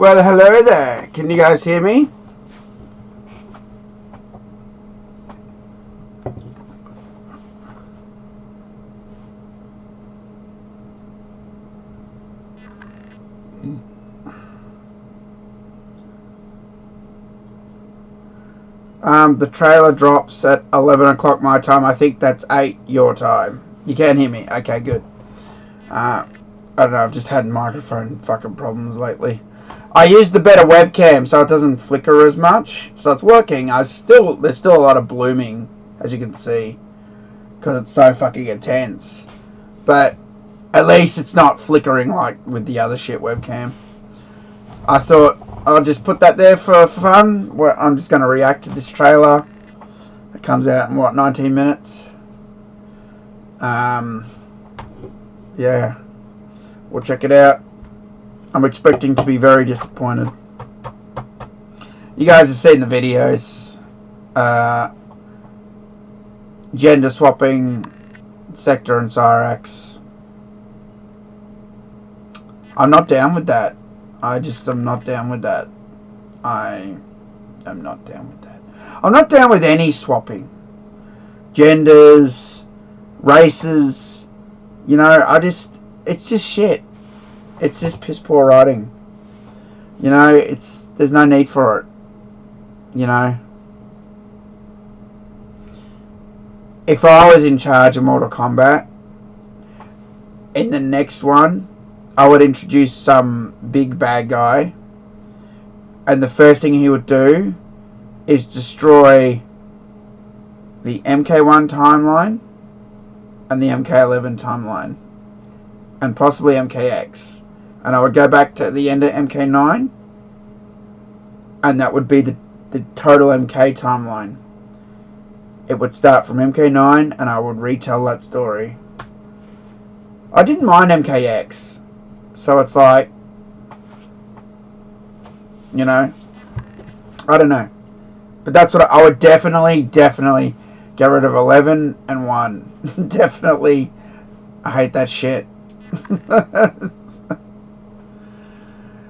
Well, hello there. Can you guys hear me? The trailer drops at 11 o'clock my time. I think that's 8 your time. You can hear me? Okay, good. I don't know, I've just had microphone fucking problems lately. I used the better webcam so it doesn't flicker as much. So it's working. There's still a lot of blooming, as you can see, because it's so fucking intense. But at least it's not flickering like with the other shit webcam. I thought I'll just put that there for fun. I'm just going to react to this trailer. It comes out in, 19 minutes? Yeah. We'll check it out. I'm expecting to be very disappointed. You guys have seen the videos. Gender swapping Sektor and Cyrax. I'm not down with that. I'm not down with that. I am not down with that. I'm not down with any swapping. Genders, races, it's just shit. It's just piss poor writing. There's no need for it. If I was in charge of Mortal Kombat, in the next one, I would introduce some big bad guy, and the first thing he would do is destroy the MK1 timeline and the MK11 timeline, and possibly MKX. And I would go back to the end of MK9, and that would be the total MK timeline. It would start from MK9, and I would retell that story. I didn't mind MKX, so it's like, I don't know. But that's what I would definitely get rid of 11 and 1. Definitely. I hate that shit.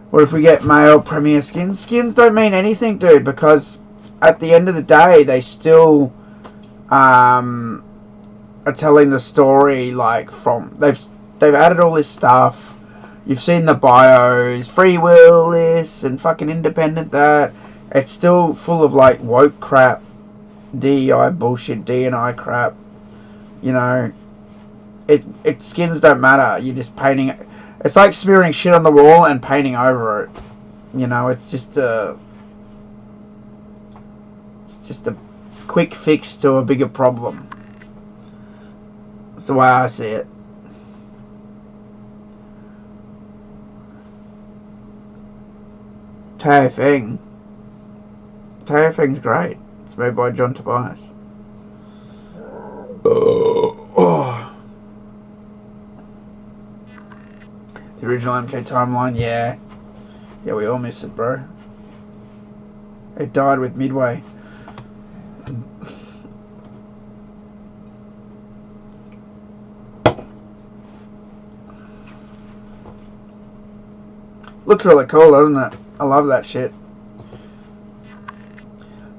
What if we get male premier skins? Skins don't mean anything, dude, because at the end of the day, they still are telling the story like from they've added all this stuff. You've seen the bios, free will this and fucking independent that. It's still full of like woke crap, DEI bullshit, D&I crap. It skins don't matter. You're just painting it. It's like smearing shit on the wall and painting over it. It's just a quick fix to a bigger problem. That's the way I see it. Tao Feng's great. It's made by John Tobias. Oh. The original MK timeline, yeah. Yeah, we all miss it, bro. It died with Midway. Looks really cool, doesn't it? I love that shit.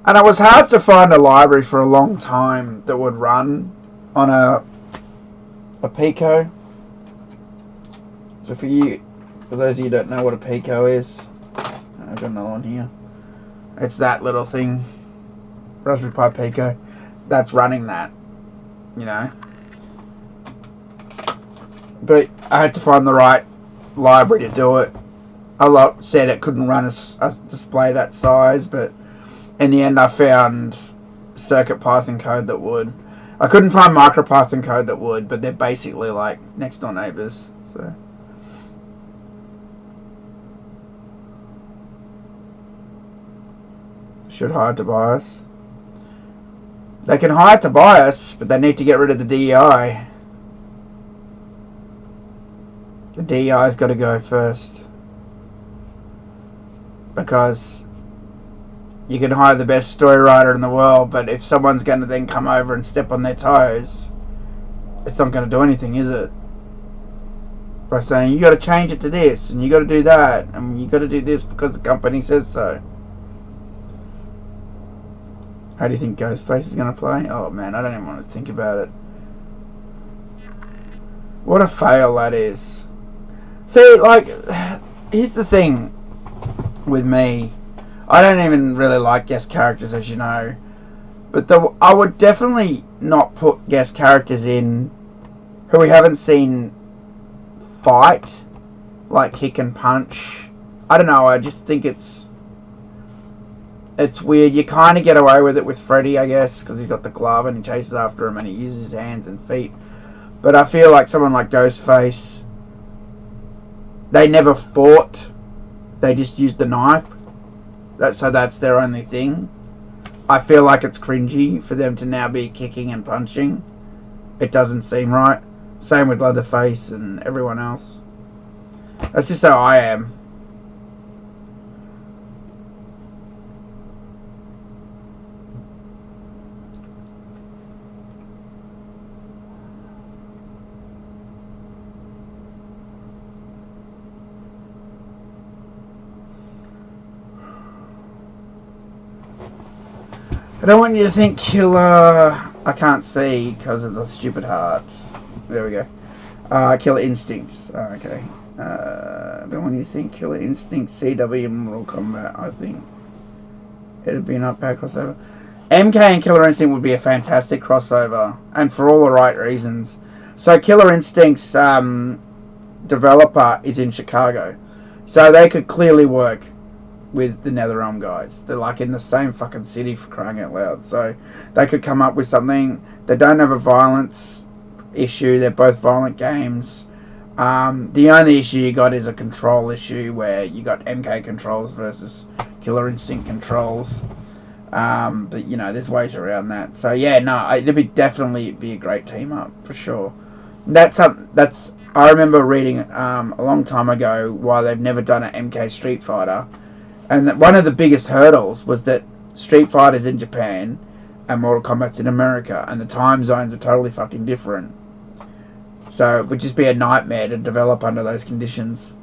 And it was hard to find a library for a long time that would run on a Pico. So for those of you who don't know what a Pico is, I've got another one here. It's that little thing, Raspberry Pi Pico, that's running that, But I had to find the right library to do it. A lot said it couldn't run a display that size, but in the end I found CircuitPython code that would. I couldn't find MicroPython code that would, but they're basically like next door neighbors. So. Should hire Tobias. They can hire Tobias, but they need to get rid of the DEI. The DEI's got to go first. Because you can hire the best story writer in the world, but if someone's going to then come over and step on their toes, it's not going to do anything, is it? by saying you got to change it to this and you got to do that and you got to do this because the company says so. How do you think Ghostface is going to play? Oh man, I don't even want to think about it. What a fail that is. See, like, here's the thing with me. I don't even really like guest characters, as you know. But I would definitely not put guest characters in who we haven't seen fight, like kick and punch. I don't know, I just think it's weird. You kind of get away with it with Freddy, I guess, because he's got the glove and he chases after him and he uses his hands and feet. But I feel like someone like Ghostface, they never fought. They just used the knife. So that's their only thing. I feel like it's cringy for them to now be kicking and punching. It doesn't seem right. Same with Leatherface and everyone else. That's just how I am. I don't want you to think Killer... I can't see because of the stupid hearts. There we go. Killer Instincts. Okay. I don't want you to think Killer Instinct CW Mortal Kombat. I think it'd be an up-power crossover. MK and Killer Instinct would be a fantastic crossover, and for all the right reasons. So Killer Instinct's developer is in Chicago, so they could clearly work with the NetherRealm guys. They're like in the same fucking city, for crying out loud. So they could come up with something. They don't have a violence issue. They're both violent games. The only issue you got is a control issue where you got MK controls versus Killer Instinct controls. But you know, there's ways around that. So yeah, no, it'd definitely be a great team up for sure. I remember reading a long time ago why they've never done an MK Street Fighter. And one of the biggest hurdles was that Street Fighter's in Japan and Mortal Kombat's in America, and the time zones are totally fucking different. So it would just be a nightmare to develop under those conditions.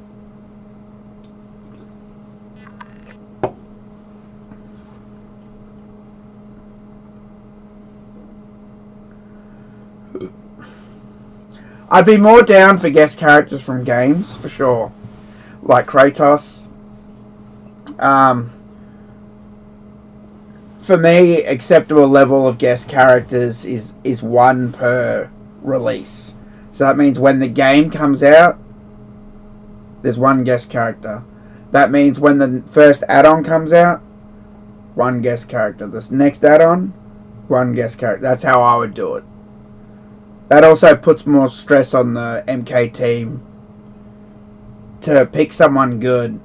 I'd be more down for guest characters from games, for sure. Like Kratos. For me, acceptable level of guest characters is one per release. So that means when the game comes out, there's one guest character. That means when the first add-on comes out, one guest character. This next add-on, one guest character. That's how I would do it. That also puts more stress on the MK team to pick someone good.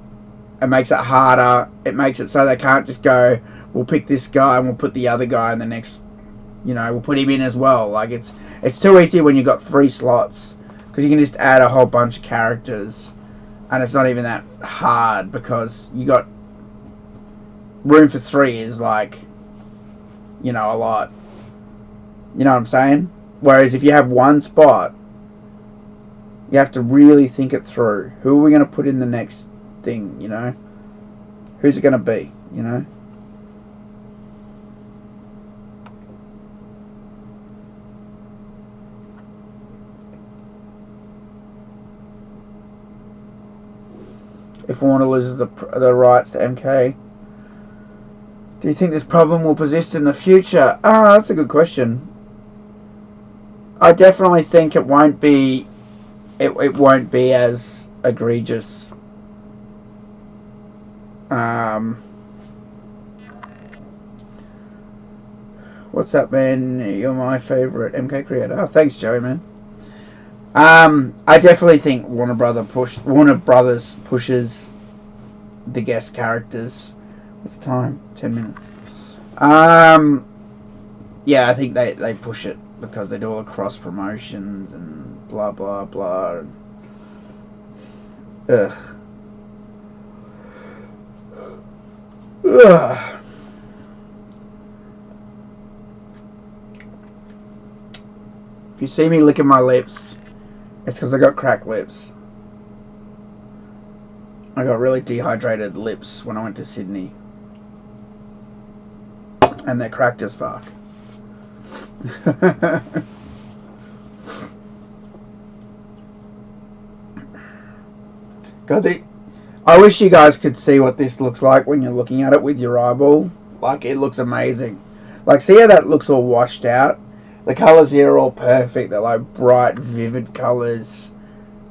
It makes it harder. It makes it so they can't just go, we'll pick this guy and we'll put the other guy in the next, we'll put him in as well. Like, it's too easy when you've got 3 slots, because you can just add a whole bunch of characters and it's not even that hard, because you got room for 3 is like, a lot. You know what I'm saying? Whereas if you have one spot, you have to really think it through. Who are we going to put in the next thing, Who's it going to be, If Warner loses the rights to MK, do you think this problem will persist in the future? That's a good question. I definitely think it won't be as egregious. What's up, man? You're my favourite MK creator. Oh, thanks, Joey, man. I definitely think Warner Brothers pushes the guest characters. What's the time? 10 minutes. Yeah, I think they push it because they do all the cross promotions and blah blah blah. Ugh. Ugh. If you see me licking my lips, it's because I got cracked lips. I got really dehydrated lips when I went to Sydney. And they're cracked as fuck. God, I wish you guys could see what this looks like when you're looking at it with your eyeball. Like, it looks amazing. Like, see how that looks all washed out? The colours here are all perfect. They're like bright, vivid colours.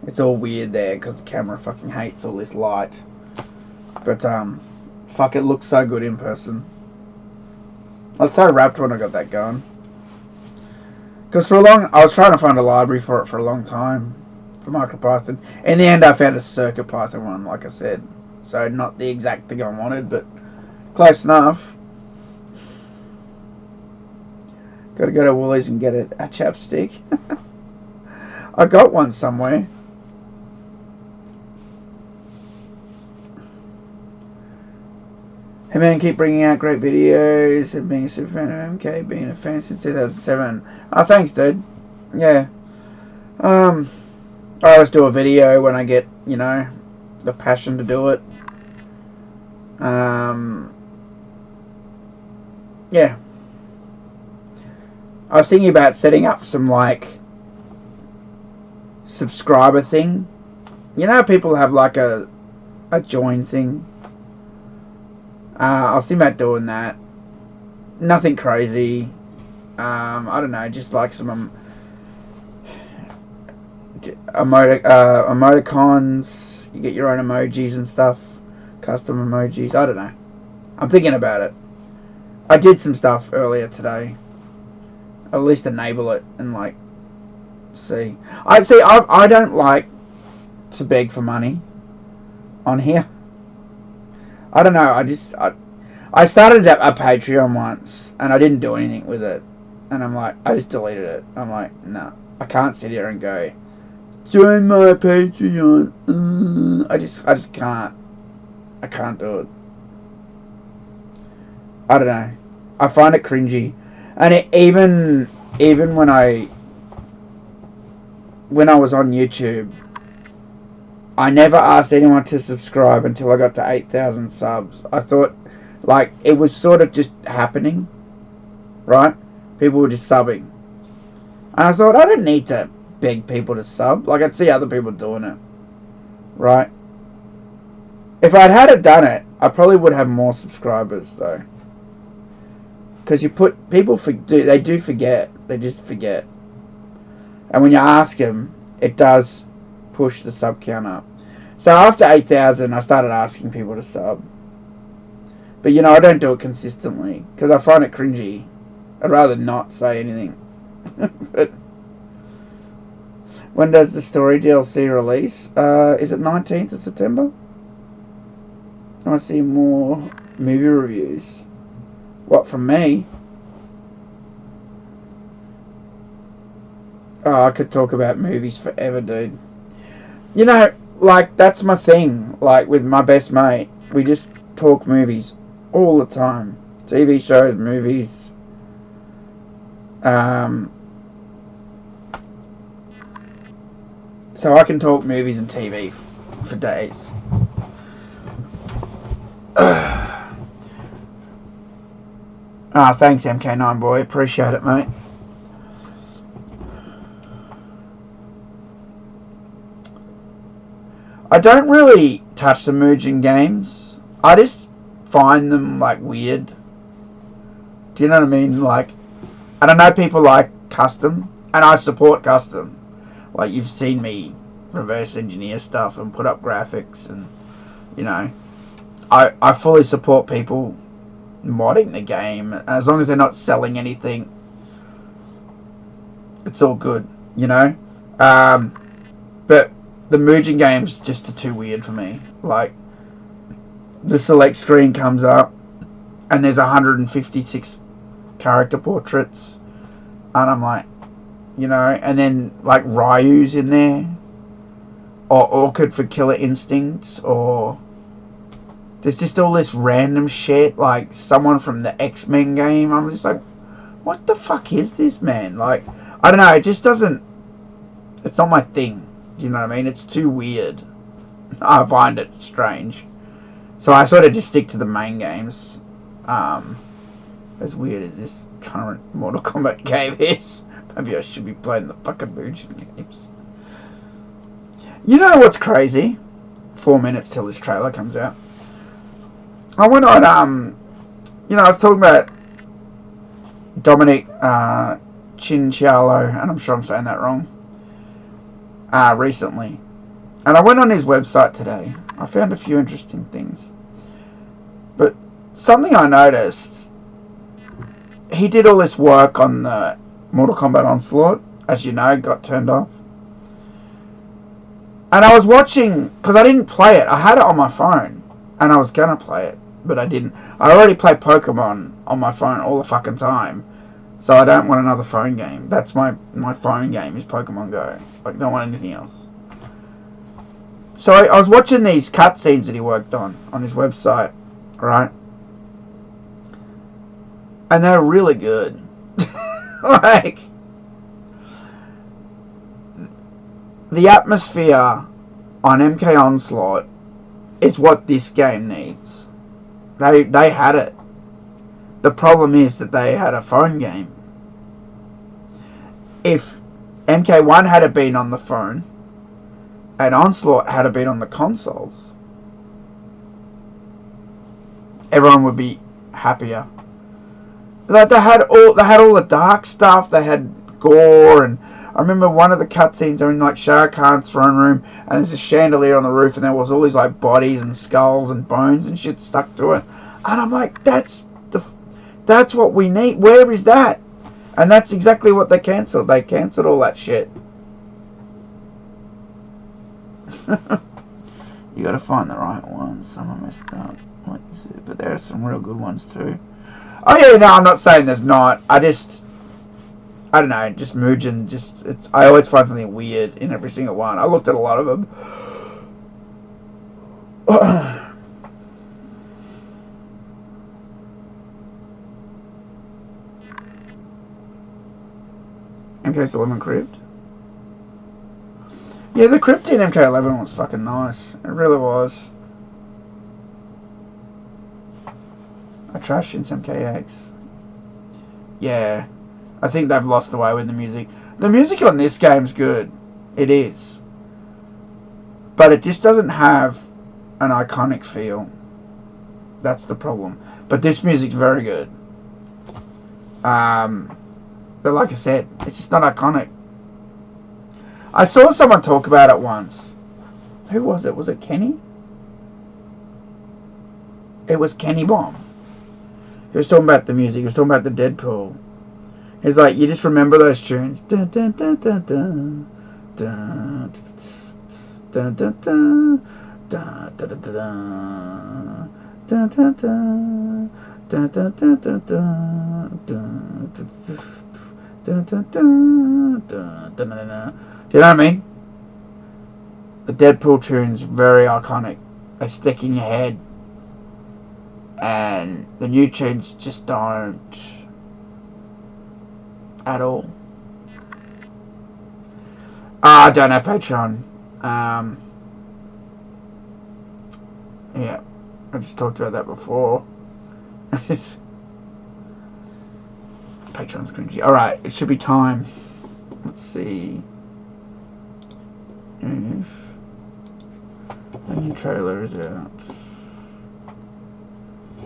It's all weird there because the camera fucking hates all this light. But, fuck, it looks so good in person. I was so rapt when I got that going. Because I was trying to find a library for it for a long time. For MicroPython. In the end, I found a CircuitPython one, like I said. So, not the exact thing I wanted, but close enough. Gotta go to Woolies and get a chapstick. I got one somewhere. Hey man, keep bringing out great videos and being a super fan of MK, being a fan since 2007. Oh, thanks, dude. Yeah. I always do a video when I get, you know, the passion to do it. Yeah. I was thinking about setting up some, like, subscriber thing. You know how people have, like, a join thing? I was thinking about doing that. Nothing crazy. I don't know, just like some emoticons. You get your own emojis and stuff. Custom emojis. I don't know. I'm thinking about it. I did some stuff earlier today. At least enable it and like see. I don't like to beg for money on here. I don't know. I started a Patreon once and I didn't do anything with it, and I'm like, I just deleted it. I'm like, no, I can't sit here and go join my Patreon. I just can't. I can't do it. I don't know. I find it cringy. And even when I was on YouTube, I never asked anyone to subscribe until I got to 8,000 subs. I thought, like, it was sort of just happening, right? People were just subbing. And I thought, I don't need to beg people to sub. Like, I'd see other people doing it, right? If I'd had done it, I probably would have more subscribers, though. Because people they do forget. They just forget. And when you ask them, it does push the sub count up. So after 8,000, I started asking people to sub. But, you know, I don't do it consistently. Because I find it cringy. I'd rather not say anything. But when does the story DLC release? Is it 19th of September? I want to see more movie reviews. What, from me? Oh, I could talk about movies forever, dude. You know, like, that's my thing. Like, with my best mate, we just talk movies all the time. TV shows, movies. So I can talk movies and TV for days. Thanks, MK9 boy. Appreciate it, mate. I don't really touch the merging games. I just find them, like, weird. Do you know what I mean? Like, and I know people like custom, and I support custom. Like, you've seen me reverse engineer stuff and put up graphics, and, you know, I fully support people modding the game. As long as they're not selling anything, it's all good, you know. But the merging games just are too weird for me. Like, the select screen comes up and there's 156 character portraits, and I'm like, you know, and then like Ryu's in there, or Orchid for Killer Instincts, or there's just all this random shit, like someone from the X-Men game. I'm just like, what the fuck is this, man? Like, I don't know, it just doesn't, it's not my thing. Do you know what I mean? It's too weird. I find it strange. So I sort of just stick to the main games. As weird as this current Mortal Kombat game is, maybe I should be playing the fucking Mugen games. You know what's crazy? 4 minutes till this trailer comes out. I went on, I was talking about Dominic Chincialo, and I'm sure I'm saying that wrong, recently. And I went on his website today. I found a few interesting things. But something I noticed, he did all this work on the Mortal Kombat Onslaught, as you know, got turned off. And I was watching, because I didn't play it. I had it on my phone, and I was going to play it, but I didn't. I already play Pokemon on my phone all the fucking time, so I don't want another phone game. That's my phone game is Pokemon Go. I don't want anything else. So I was watching these cutscenes that he worked on his website, right? And they're really good. Like, the atmosphere on MK Onslaught is what this game needs. They had it. The problem is that they had a phone game. If MK1 had been on the phone and Onslaught had been on the consoles, everyone would be happier. Like they had all the dark stuff. They had gore, and I remember one of the cutscenes are in like Shah Khan's throne room, and there's a chandelier on the roof, and there was all these like bodies and skulls and bones and shit stuck to it, and I'm like, that's what we need. Where is that? And that's exactly what they cancelled. They cancelled all that shit. You got to find the right ones. Some are messed up, but there are some real good ones too. Oh yeah, no, I'm not saying there's not. I don't know, just Mugen, I always find something weird in every single one. I looked at a lot of them. MK11 Crypt? Yeah, the crypt in MK11 was fucking nice. It really was. I trashed in some KX. Yeah. I think they've lost the way with the music. The music on this game's good. It is. But it just doesn't have an iconic feel. That's the problem. But this music's very good. But like I said, it's just not iconic. I saw someone talk about it once. Who was it? Was it Kenny? It was Kenny Bomb. He was talking about the music. He was talking about the Deadpool. He's like, you just remember those tunes. Dun, dun, dun, dun, dun, dun, dun, dun, dun, dun, dun, dun, dun, dun, dun, dun, dun, dun, dun, dun. Do you know what I mean? The Deadpool tune's very iconic. They stick in your head. And the new tunes just don't. At all. I don't have Patreon. Yeah, I just talked about that before. Patreon's cringy. Alright, it should be time. Let's see. If the new trailer is out.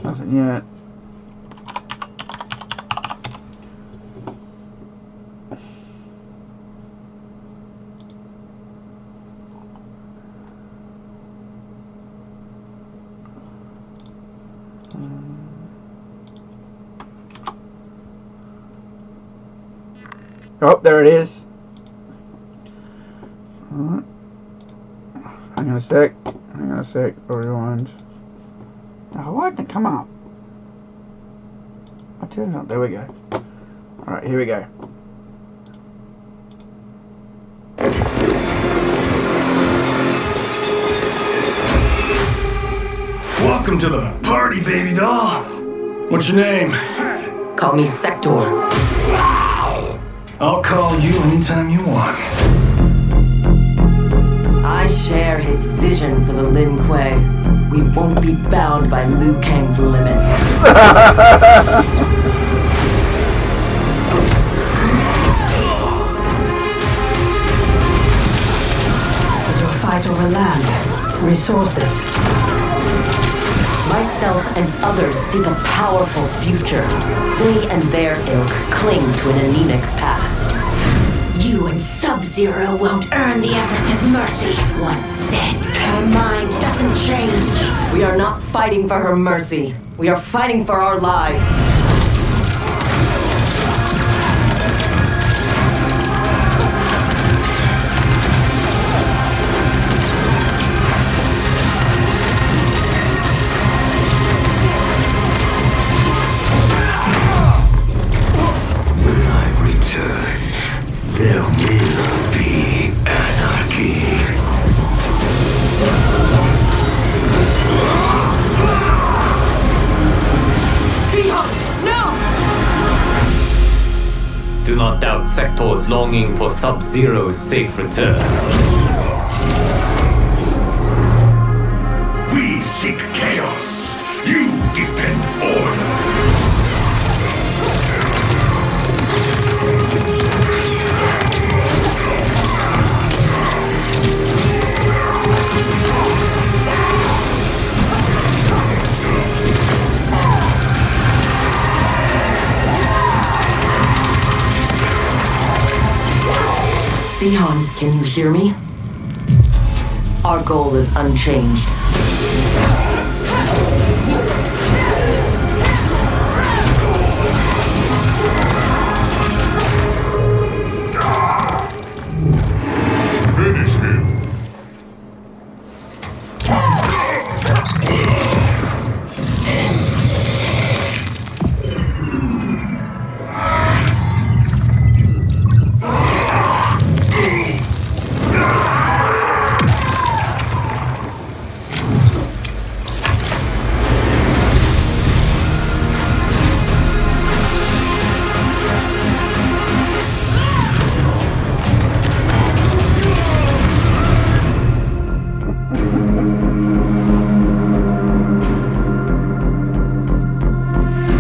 Nothing yet. Oh, there it is. Alright. Hang on a sec. I'll rewind. Oh, why didn't it come up? I turned it on. There we go. Alright, here we go. Welcome to the party, baby doll. What's your name? Call me Sektor. I'll call you anytime you want. I I share his vision for the Lin Kuei. We won't be bound by Liu Kang's limits. Is your fight over land, resources? Myself and others seek a powerful future. They and their ilk cling to an anemic past. You and Sub-Zero won't earn the Empress's mercy. Once set, her mind doesn't change. We are not fighting for her mercy. We are fighting for our lives. When I return, there will be anarchy. Do not doubt Sektor's longing for Sub-Zero's safe return. We seek chaos. You defend order. Bihan, can you hear me? Our goal is unchanged. Finish him.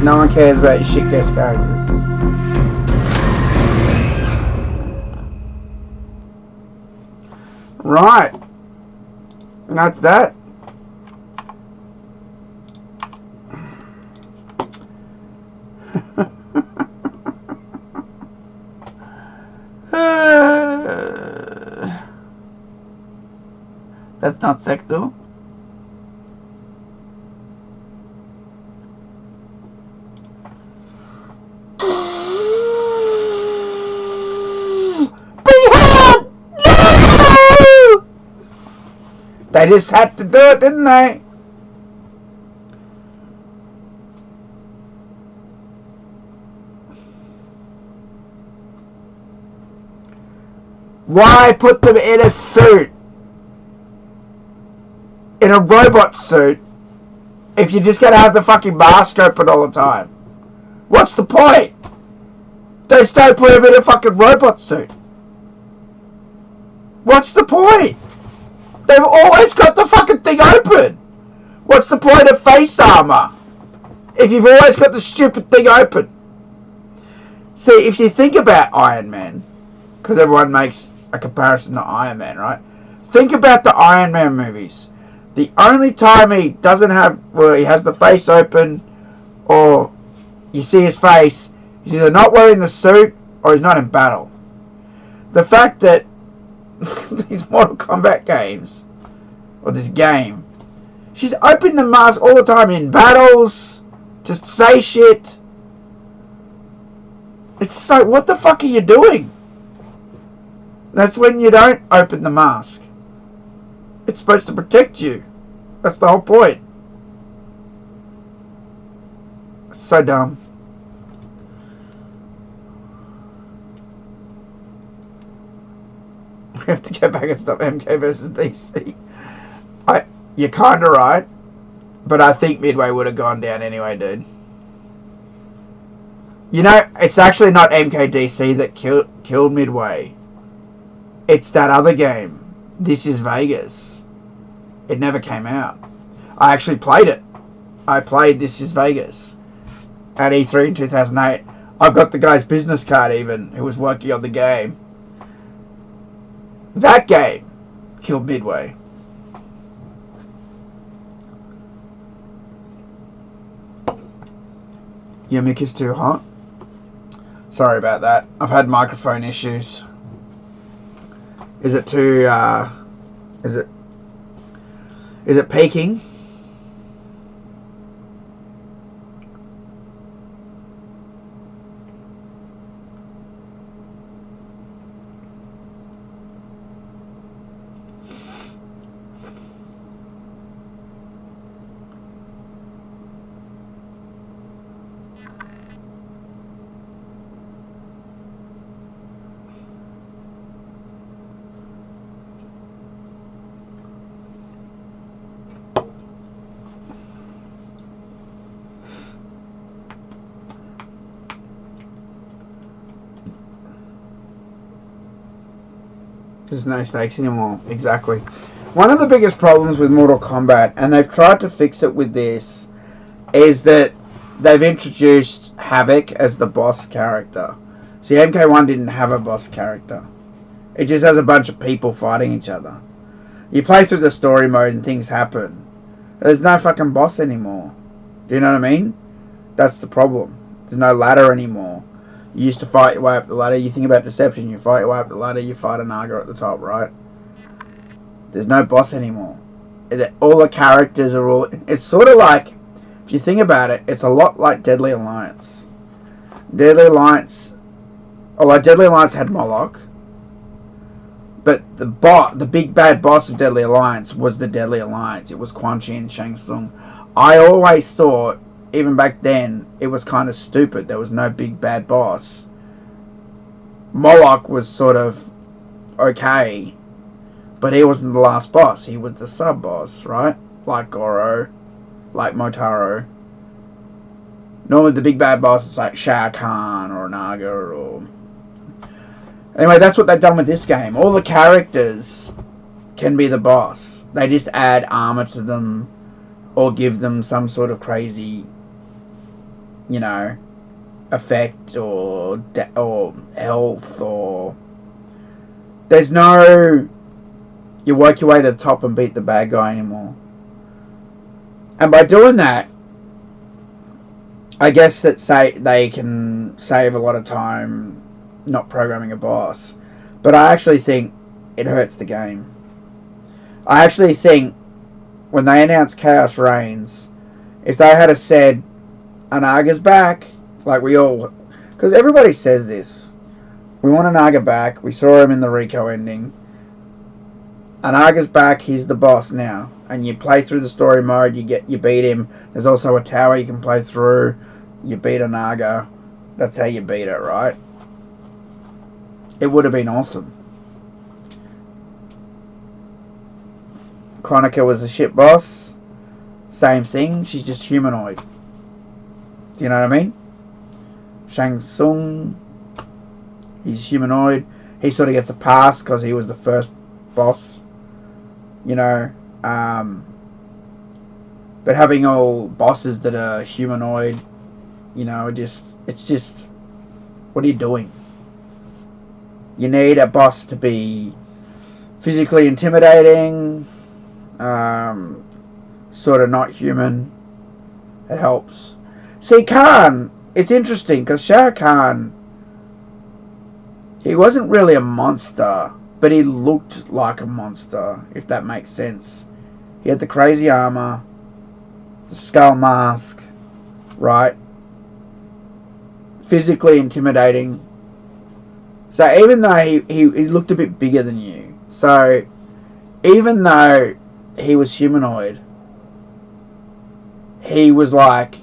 No one cares about your shit guest characters. Right. That's that. That's not Sektor. They just had to do it, didn't they? Why put them in a suit? In a robot suit? If you're just gonna have the fucking mask open all the time? What's the point? Just don't put them in a fucking robot suit. What's the point? They've always got the fucking thing open. What's the point of face armor if you've always got the stupid thing open? See, if you think about Iron Man, because everyone makes a comparison to Iron Man, right? Think about the Iron Man movies. The only time he doesn't have, well, he has the face open, or you see his face, he's either not wearing the suit or he's not in battle. The fact that these Mortal Kombat games, or this game, she's opened the mask all the time in battles, to say shit. It's so, what the fuck are you doing? That's when you don't open the mask. It's supposed to protect you. That's the whole point. So dumb. We have to go back and stop MK versus DC. You're kind of right, but I think Midway would have gone down anyway, dude. You know, it's actually not MKDC that killed Midway. It's that other game This Is Vegas. It never came out. I actually played it. I played This Is Vegas at E3 in 2008. I've got the guy's business card even, who was working on the game. That game killed Midway. Your mic is too hot. Sorry about that. I've had microphone issues. Is it too, is it peaking? There's no stakes anymore. Exactly. One of the biggest problems with Mortal Kombat, and they've tried to fix it with this, is that they've introduced Havoc as the boss character. See, MK1 didn't have a boss character. It just has a bunch of people fighting each other. You play through the story mode and things happen. There's no fucking boss anymore. Do you know what I mean? That's the problem. There's no ladder anymore. You used to fight your way up the ladder. You think about Deception, you fight your way up the ladder, you fight a Naga at the top, right? There's no boss anymore. All the characters are all... It's sort of like, if you think about it, it's a lot like Deadly Alliance. Deadly Alliance... Although Deadly Alliance had Moloch, but the big bad boss of Deadly Alliance was the Deadly Alliance. It was Quan Chi and Shang Tsung. I always thought, even back then, it was kind of stupid. There was no big bad boss. Moloch was sort of okay, but he wasn't the last boss. He was the sub-boss, right? Like Goro, like Motaro. Normally the big bad boss is like Shao Kahn or Naga or... Anyway, that's what they've done with this game. All the characters can be the boss. They just add armor to them or give them some sort of crazy, you know, effect or health or... There's no... You work your way to the top and beat the bad guy anymore. And by doing that, I guess that they can save a lot of time not programming a boss. But I actually think it hurts the game. I actually think when they announced Chaos Reigns, if they had said Anaga's back, like we all... Because everybody says this. We want Anaga back. We saw him in the Rico ending. Anaga's back. He's the boss now. And you play through the story mode. You beat him. There's also a tower you can play through. You beat Anaga. That's how you beat it, right? It would have been awesome. Chronica was a shit boss. Same thing. She's just humanoid. Do you know what I mean? Shang Tsung, he's humanoid. He sort of gets a pass because he was the first boss. You know. But having all bosses that are humanoid, you know, it's just... What are you doing? You need a boss to be physically intimidating, sort of not human. It helps. See, Khan, it's interesting because Shao Kahn, he wasn't really a monster, but he looked like a monster, if that makes sense. He had the crazy armor, the skull mask, right? Physically intimidating. So even though he looked a bit bigger than you, so even though he was humanoid, he was like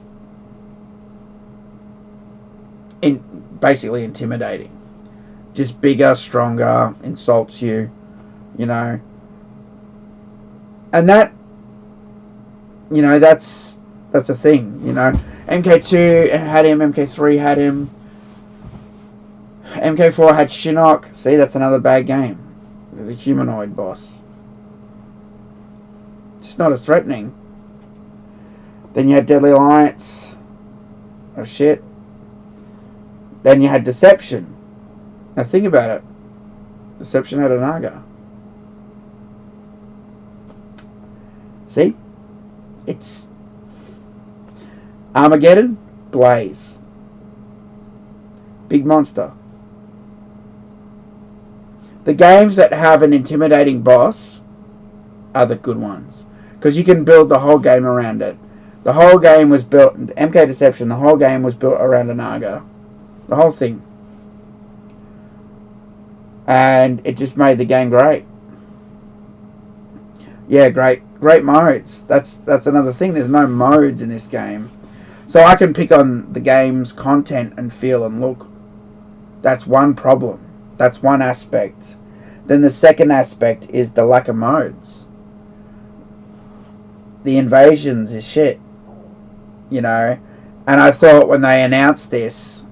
basically intimidating. Just bigger, stronger, insults you, you know. And that, you know, that's a thing, you know. MK2 had him, MK3 had him. MK4 had Shinnok. See, that's another bad game. The humanoid boss. Just not as threatening. Then you had Deadly Alliance. Oh shit. Then you had Deception. Now think about it. Deception had a Naga. See? It's Armageddon, Blaze. Big monster. The games that have an intimidating boss are the good ones. Because you can build the whole game around it. The whole game was built... MK Deception, the whole game was built around a Naga. The whole thing. And it just made the game great. Yeah, great modes. That's another thing. There's no modes in this game. So I can pick on the game's content and feel and look. That's one problem. That's one aspect. Then the second aspect is the lack of modes. The invasions is shit. You know? And I thought when they announced this,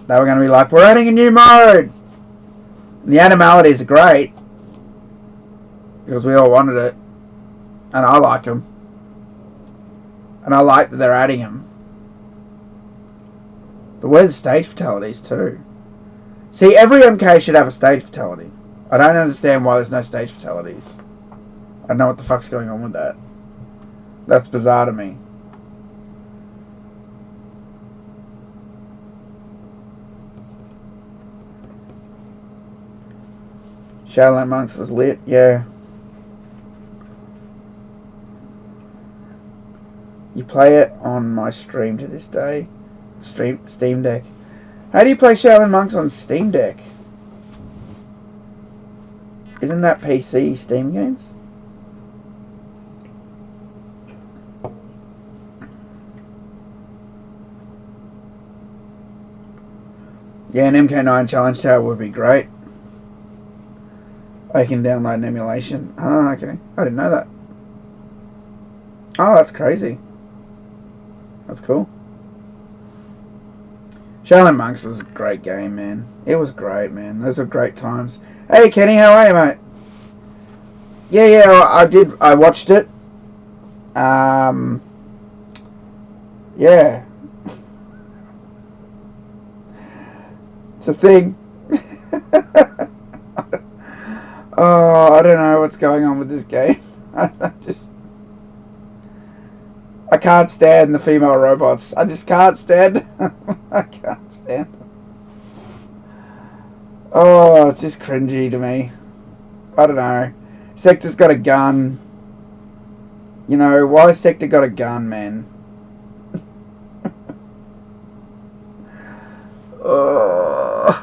they were going to be like, we're adding a new mode. And the animalities are great. Because we all wanted it. And I like them. And I like that they're adding them. But where are the stage fatalities too? See, every MK should have a stage fatality. I don't understand why there's no stage fatalities. I don't know what the fuck's going on with that. That's bizarre to me. Shadowland Monks was lit, yeah. You play it on my stream to this day. Steam Deck. How do you play Shaolin Monks on Steam Deck? Isn't that PC Steam games? Yeah, an MK9 Challenge Tower would be great. I can download an emulation. Ah, okay. I didn't know that. Oh, that's crazy. That's cool. Shaolin Monks was a great game, man. It was great, man. Those were great times. Hey, Kenny, how are you, mate? Yeah, I did. I watched it. Yeah. It's a thing. Oh, I don't know what's going on with this game. I can't stand the female robots. I just can't stand. I can't stand. Oh, it's just cringy to me. I don't know. Sektor's got a gun. You know, why has Sektor got a gun, man? Oh.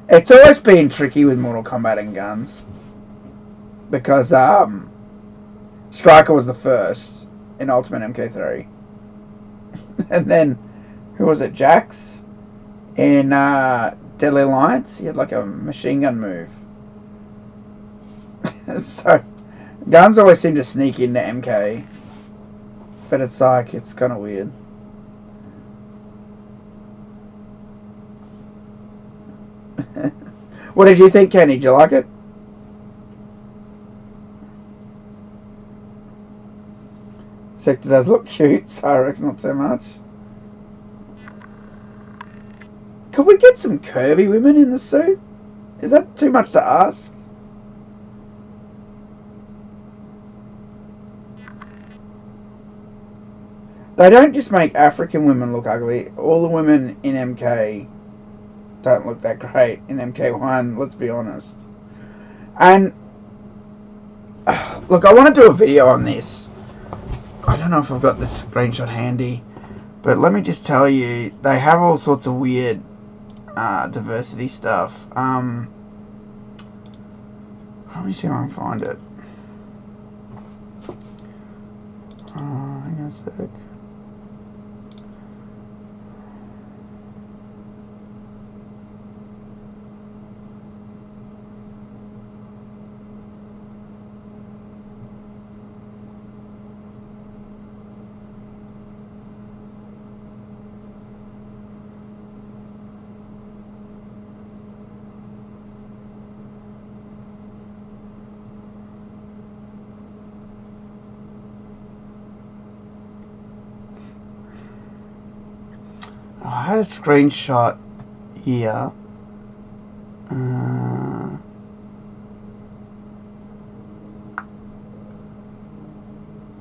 It's always been tricky with Mortal Kombat and guns. Because Striker was the first in Ultimate MK3. And then, who was it? Jax? In Deadly Alliance? He had like a machine gun move. So, guns always seem to sneak into MK. But it's like, it's kind of weird. What did you think, Kenny? Did you like it? Sektor does look cute. Cyrex not so much. Could we get some curvy women in the suit? Is that too much to ask? They don't just make African women look ugly. All the women in MK don't look that great in MK1, let's be honest. And look, I want to do a video on this. I don't know if I've got this screenshot handy, but let me just tell you, they have all sorts of weird diversity stuff. Let me see if I can find it. Hang on a sec. I had a screenshot here.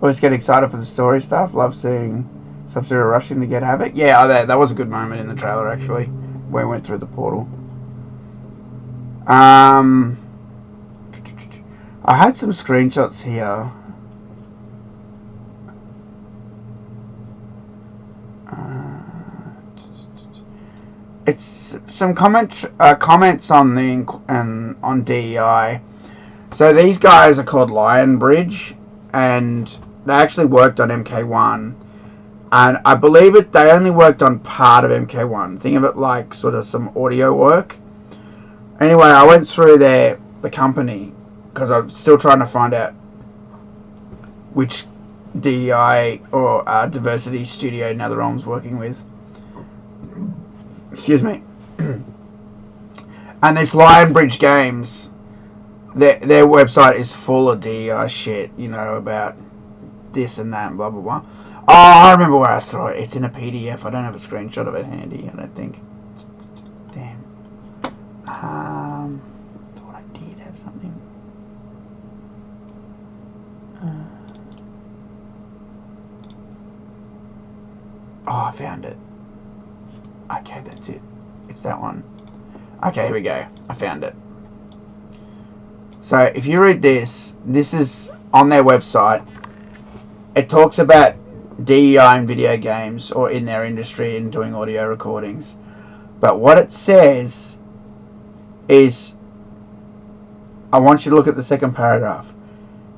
Always get excited for the story stuff. Love seeing Sub-Zero rushing to get Havoc. Yeah, that was a good moment in the trailer, actually, where we went through the portal. I had some screenshots here. It's some comments on on DEI. So these guys are called Lion Bridge, and they actually worked on MK1, and I believe they only worked on part of MK1. Think of it like sort of some audio work. Anyway, I went through the company because I'm still trying to find out which DEI or diversity studio NetherRealm's working with. Excuse me. And this Lion Bridge Games, their website is full of DEI shit, you know, about this and that and blah blah blah. Oh, I remember where I saw it. It's in a PDF. I don't have a screenshot of it handy, I don't think. Damn. Thought I did have something. Oh, I found it. Okay, that's it. It's that one. Okay, here we go. I found it. So, if you read this is on their website. It talks about DEI in video games or in their industry and doing audio recordings. But what it says is, I want you to look at the second paragraph.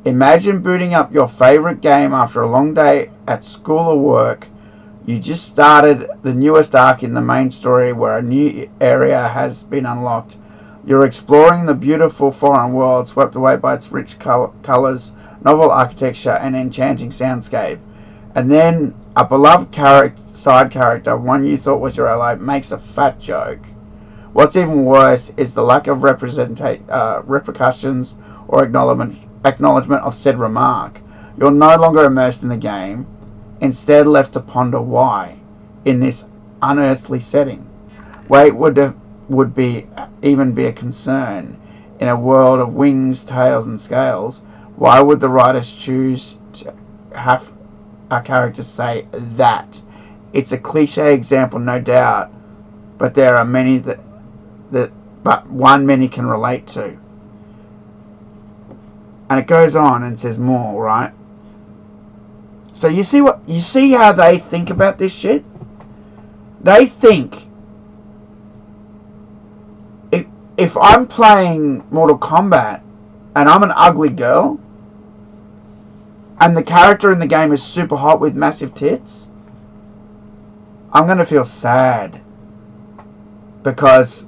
Imagine booting up your favorite game after a long day at school or work. You just started the newest arc in the main story where a new area has been unlocked. You're exploring the beautiful foreign world swept away by its rich colours, novel architecture and enchanting soundscape. And then a beloved side character, one you thought was your ally, makes a fat joke. What's even worse is the lack of repercussions or acknowledgement of said remark. You're no longer immersed in the game, instead left to ponder why, in this unearthly setting. Weight would even be a concern. In a world of wings, tails and scales, why would the writers choose to have our characters say that? It's a cliche example, no doubt, but there are many but one many can relate to. And it goes on and says more, right? So you see how they think about this shit? They think if I'm playing Mortal Kombat and I'm an ugly girl and the character in the game is super hot with massive tits, I'm going to feel sad because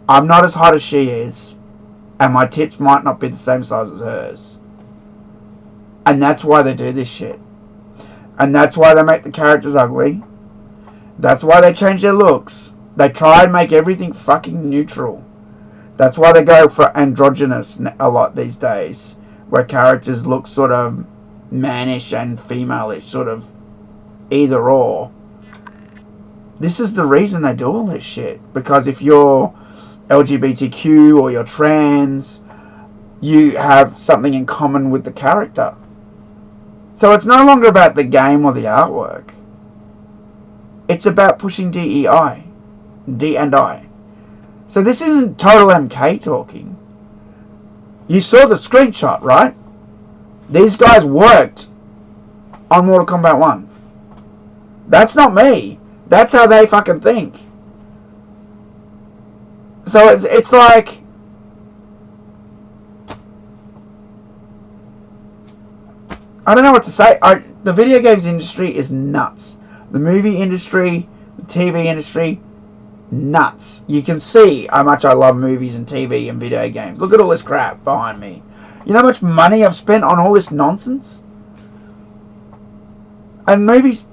I'm not as hot as she is and my tits might not be the same size as hers. And that's why they do this shit. And that's why they make the characters ugly. That's why they change their looks. They try and make everything fucking neutral. That's why they go for androgynous a lot these days, where characters look sort of mannish and female-ish, sort of either or. This is the reason they do all this shit. Because if you're LGBTQ or you're trans, you have something in common with the character. So it's no longer about the game or the artwork. It's about pushing DEI. D&I. So this isn't total MK talking. You saw the screenshot, right? These guys worked on Mortal Kombat 1. That's not me. That's how they fucking think. So it's like... I don't know what to say. The video games industry is nuts. The movie industry, the TV industry, nuts. You can see how much I love movies and TV and video games. Look at all this crap behind me. You know how much money I've spent on all this nonsense? And movies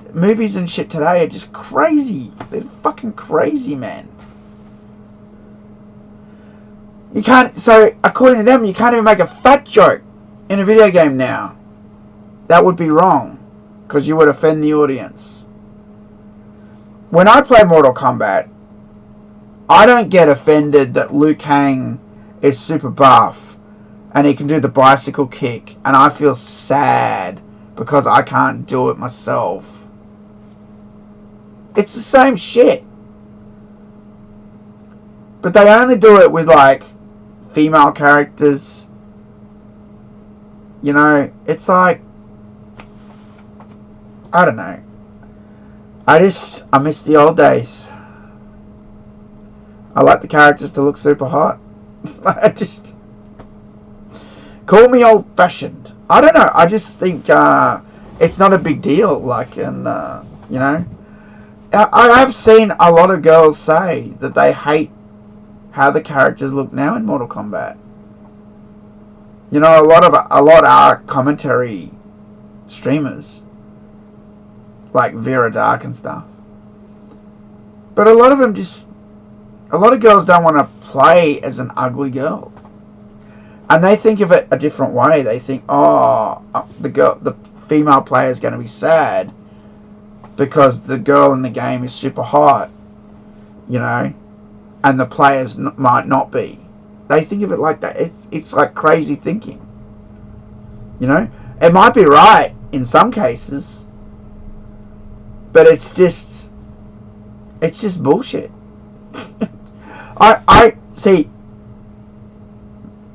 and shit today are just crazy. They're fucking crazy, man. You can't... So, according to them, you can't even make a fat joke in a video game now. That would be wrong. Because you would offend the audience. when I play Mortal Kombat, I don't get offended that Liu Kang is super buff and he can do the bicycle kick, and I feel sad because I can't do it myself. It's the same shit. But they only do it with, like, female characters. You know, it's like, I don't know. I miss the old days. I like the characters to look super hot. I just, call me old fashioned. I don't know. I just think it's not a big deal. Like, and you know, I have seen a lot of girls say that they hate how the characters look now in Mortal Kombat. You know, a lot are commentary streamers, like Vera Dark and stuff. But a lot of girls don't want to play as an ugly girl. And they think of it a different way. They think, the female player is going to be sad because the girl in the game is super hot, you know, and the players might not be. They think of it like that. It's like crazy thinking. You know, it might be right in some cases, but it's just bullshit. I see.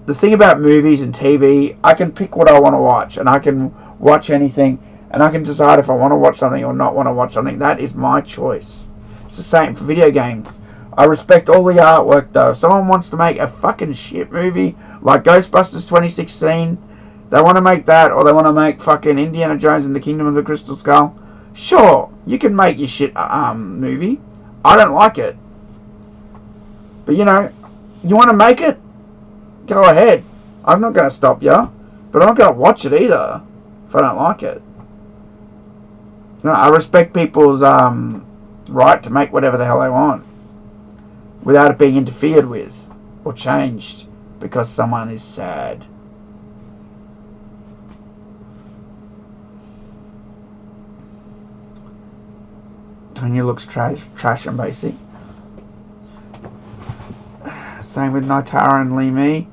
The thing about movies and TV, I can pick what I want to watch, and I can watch anything, and I can decide if I want to watch something or not want to watch something. That is my choice. It's the same for video games. I respect all the artwork, though. If someone wants to make a fucking shit movie like Ghostbusters 2016, they want to make that, or they want to make fucking Indiana Jones and the Kingdom of the Crystal Skull, sure, you can make your shit movie. I don't like it. But, you know, you want to make it? Go ahead. I'm not going to stop you. But I'm not going to watch it either if I don't like it. No, I respect people's right to make whatever the hell they want without it being interfered with or changed because someone is sad. Tanya looks trash and basic. Same with Nitara and Lee Mee.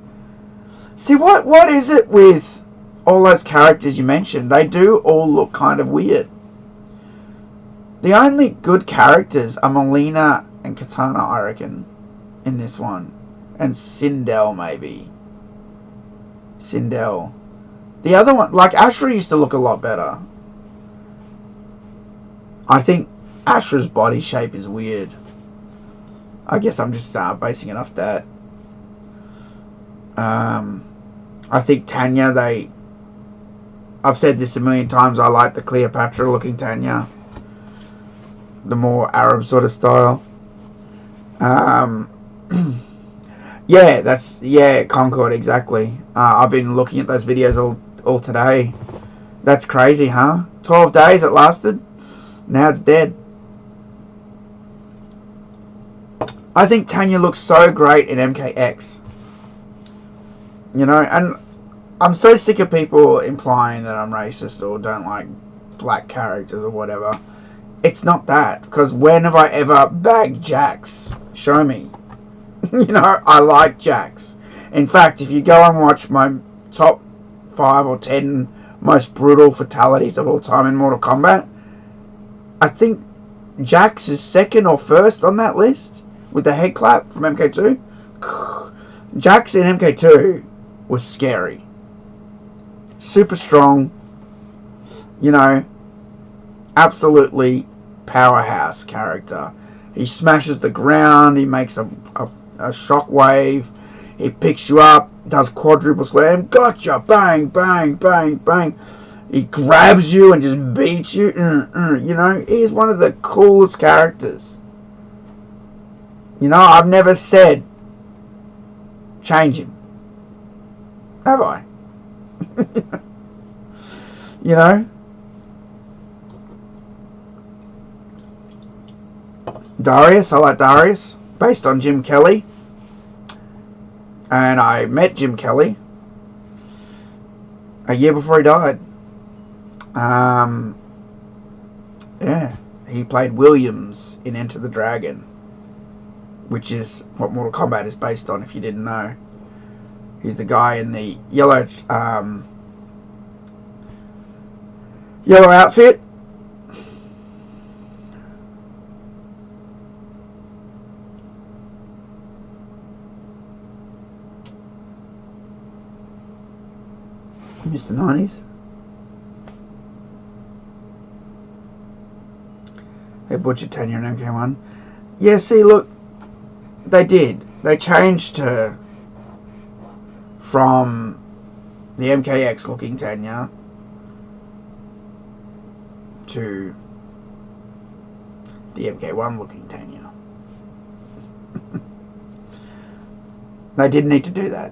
See, what is it with all those characters you mentioned? They do all look kind of weird. The only good characters are Melina and Katana, I reckon, in this one. And Sindel, maybe. Sindel. The other one, like Ashra used to look a lot better. I think Ashra's body shape is weird. I guess I'm just basing it off that. I think Tanya, I've said this a million times, I like the Cleopatra looking Tanya. The more Arab sort of style. Yeah, Concord, exactly. I've been looking at those videos all today. That's crazy, huh? 12 days it lasted. Now it's dead. I think Tanya looks so great in MKX. You know, and I'm so sick of people implying that I'm racist or don't like black characters or whatever. It's not that, because when have I ever bagged Jax? Show me. You know, I like Jax. In fact, if you go and watch my top 5 or 10 most brutal fatalities of all time in Mortal Kombat, I think Jax is second or first on that list with the head clap from MK2. Jax in MK2 was scary. Super strong. You know, absolutely powerhouse character. He smashes the ground. He makes a shockwave. He picks you up. Does quadruple slam. Gotcha. Bang, bang, bang, bang. He grabs you and just beats you. You know, he's one of the coolest characters. You know, I've never said change him. Have I? You know? Darius, I like Darius. Based on Jim Kelly. And I met Jim Kelly a year before he died. Yeah. He played Williams in Enter the Dragon, which is what Mortal Kombat is based on, if you didn't know. He's the guy in the yellow outfit. Mr. 90s. They butchered Tanya and MK1. Yeah, see, look, they did. They changed her from the MKX looking Tanya to the MK1 looking Tanya. They didn't need to do that.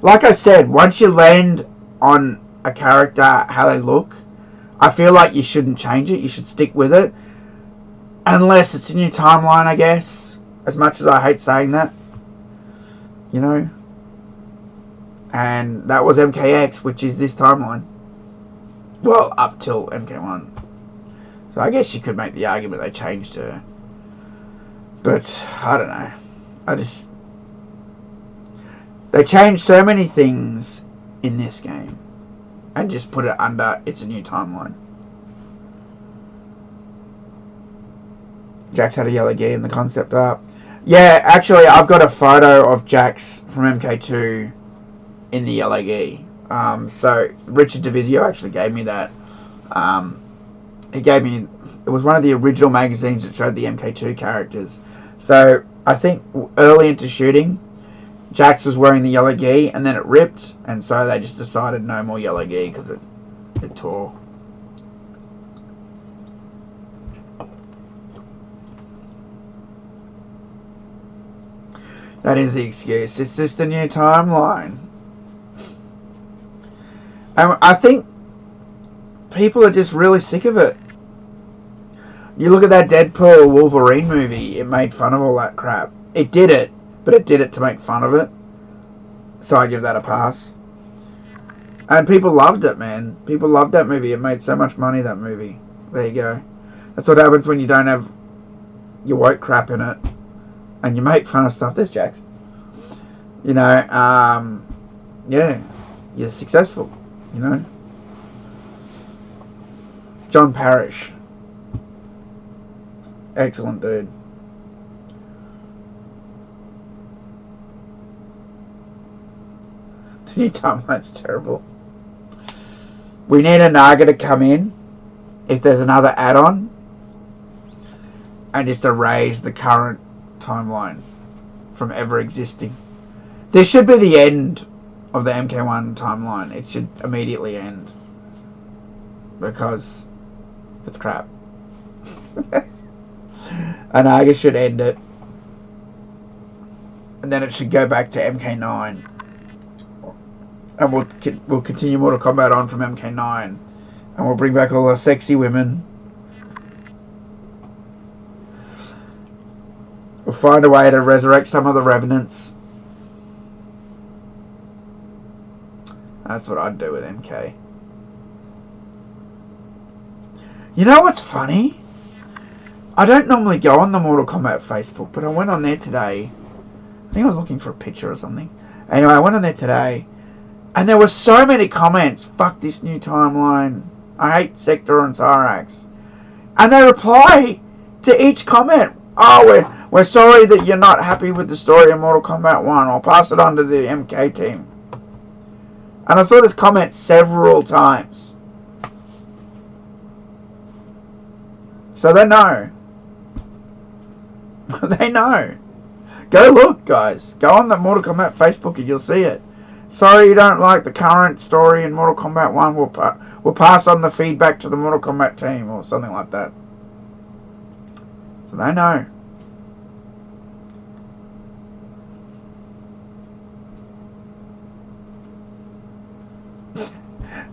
Like I said, once you land on a character, how they look, I feel like you shouldn't change it. You should stick with it. Unless it's a new timeline, I guess. As much as I hate saying that. You know? And that was MKX, which is this timeline. Well, up till MK1. So I guess you could make the argument they changed her. But, I don't know. They changed so many things in this game. And just put it under, it's a new timeline. Jax had a yellow gi in the concept art. Yeah, actually, I've got a photo of Jax from MK2 in the yellow gi. So, Richard DeVizio actually gave me that. He gave me... It was one of the original magazines that showed the MK2 characters. So, I think early into shooting, Jax was wearing the yellow gi, and then it ripped, and so they just decided no more yellow gi because it tore. That is the excuse. It's just a new timeline. And I think people are just really sick of it. You look at that Deadpool Wolverine movie, it made fun of all that crap. It did it, but it did it to make fun of it. So I give that a pass. And people loved it, man. People loved that movie. It made so much money, that movie. There you go. That's what happens when you don't have your woke crap in it. And you make fun of stuff. There's Jax. You know, yeah. You're successful, you know. John Parrish. Excellent dude. The new timeline's terrible. We need a Naga to come in if there's another add-on and just erase the current timeline from ever existing. This should be the end of the MK1 timeline. It should immediately end because it's crap. Anaga should end it, and then it should go back to MK9, and we'll continue Mortal Kombat on from MK9, and we'll bring back all the sexy women. We'll find a way to resurrect some of the revenants. That's what I'd do with MK. You know what's funny? I don't normally go on the Mortal Kombat Facebook, but I went on there today. I think I was looking for a picture or something. Anyway, I went on there today, and there were so many comments. Fuck this new timeline. I hate Sektor and Cyrax. And they reply to each comment. Oh, we're sorry that you're not happy with the story of Mortal Kombat 1. I'll pass it on to the MK team. And I saw this comment several times. So they know. They know. Go look, guys. Go on the Mortal Kombat Facebook and you'll see it. Sorry you don't like the current story in Mortal Kombat 1. We'll pass on the feedback to the Mortal Kombat team or something like that. So they know.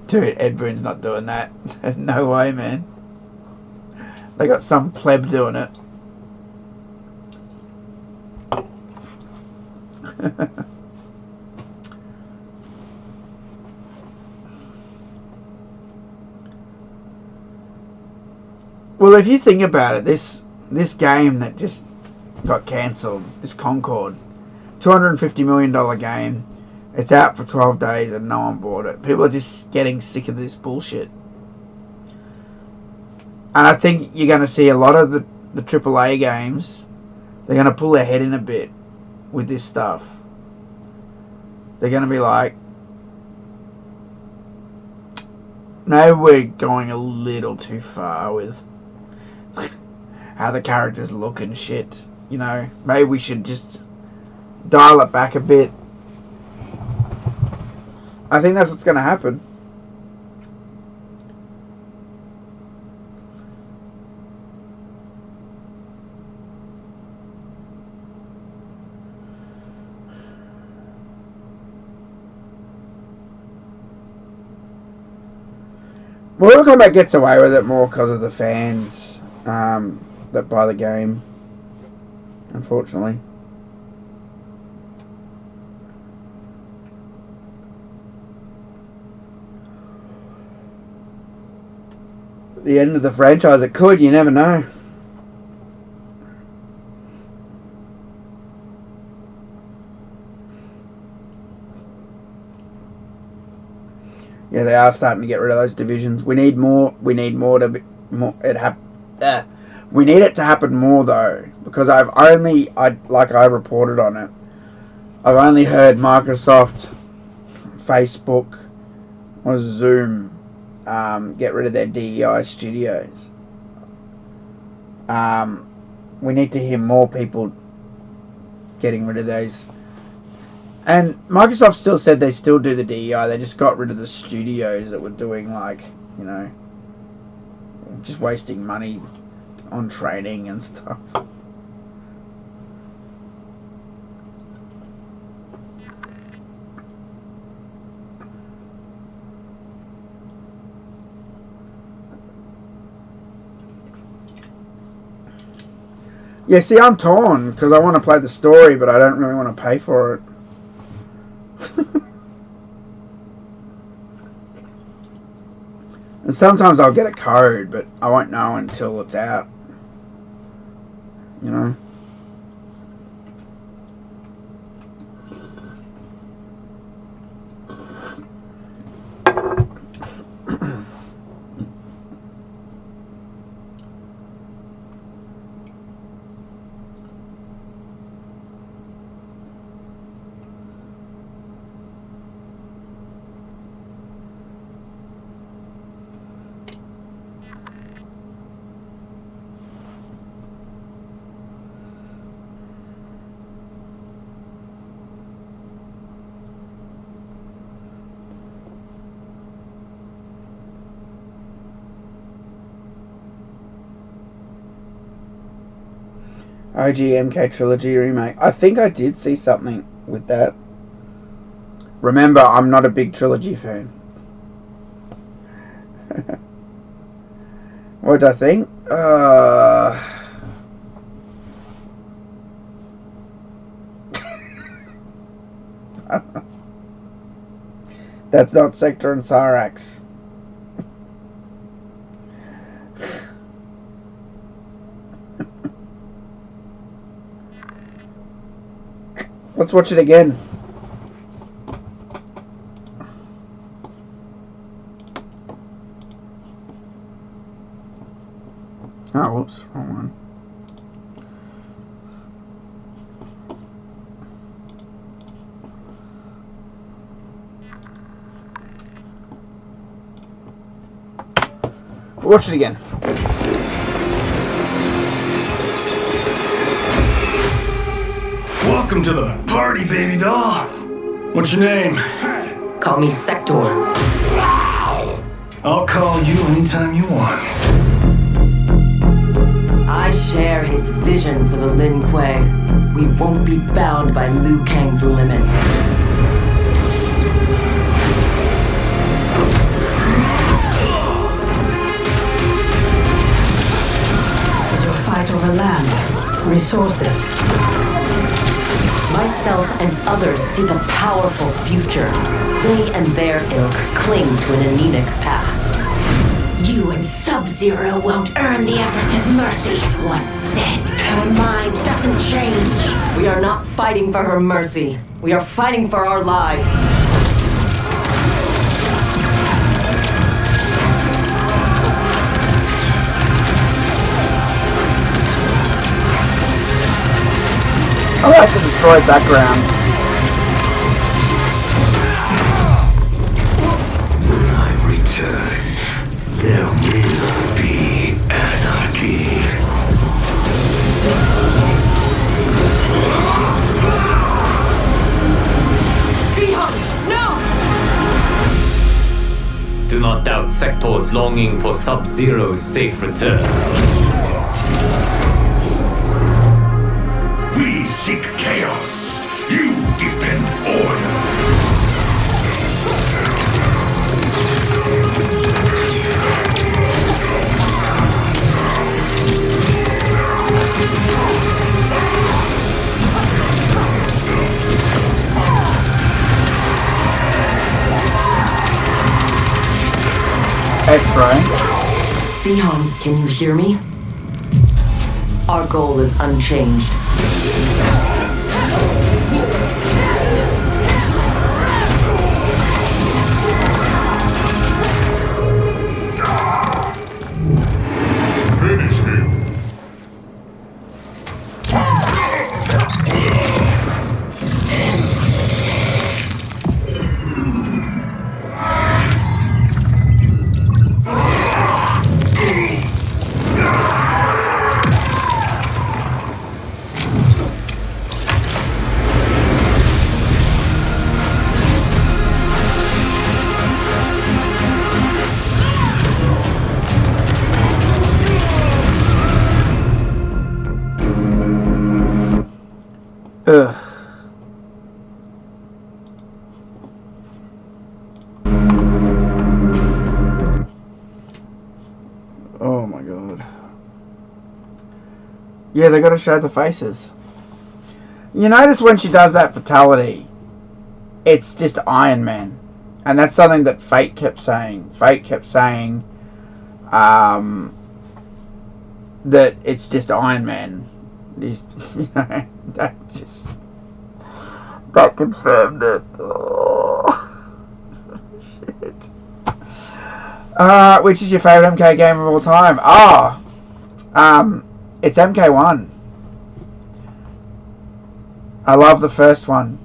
Dude, Ed Boon's not doing that. No way, man. They got some pleb doing it. Well, if you think about it, this game that just got cancelled, this Concord, $250 million game, it's out for 12 days and no one bought it. People are just getting sick of this bullshit. And I think you're going to see a lot of the AAA games, they're going to pull their head in a bit with this stuff. They're going to be like, no, we're going a little too far with how the characters look and shit. You know, maybe we should just dial it back a bit. I think that's what's going to happen. Mortal Kombat gets away with it more because of the fans that buy the game, unfortunately. The end of the franchise, it could, you never know. Yeah, they are starting to get rid of those divisions. We need more. We need more to be more. We need it to happen more though, because I reported on it. I've only heard Microsoft, Facebook, or Zoom get rid of their DEI studios. We need to hear more people getting rid of those. And Microsoft still said they still do the DEI. They just got rid of the studios that were doing, like, you know, just wasting money on training and stuff. Yeah, see, I'm torn because I want to play the story, but I don't really want to pay for it. And sometimes I'll get a code, but I won't know until it's out. You know? OGMK Trilogy Remake. I think I did see something with that. Remember, I'm not a big Trilogy fan. What did I think? That's not Sektor and Cyrax. Let's watch it again. Oh, whoops, wrong one. Watch it again. Welcome to the party, baby doll. What's your name? Call me Sektor. I'll call you anytime you want. I share his vision for the Lin Kuei. We won't be bound by Liu Kang's limits. Is your fight over land, resources? Myself and others seek a powerful future. They and their ilk cling to an anemic past. You and Sub-Zero won't earn the Empress's mercy. Once set, her mind doesn't change. We are not fighting for her mercy. We are fighting for our lives. I like the destroyed background. When I return, there will be anarchy. Do not doubt Sektor's longing for Sub-Zero's safe return. We seek chaos. You defend order. X-ray. Biham, can you hear me? Our goal is unchanged. Finish him. Ugh. Oh my god. Yeah, they gotta show the faces. You notice when she does that fatality, it's just Iron Man. And that's something that Fate kept saying. Fate kept saying that it's just Iron Man. He's, you know, that confirmed it. Oh, shit. Which is your favorite MK game of all time? It's MK1. I love the first one.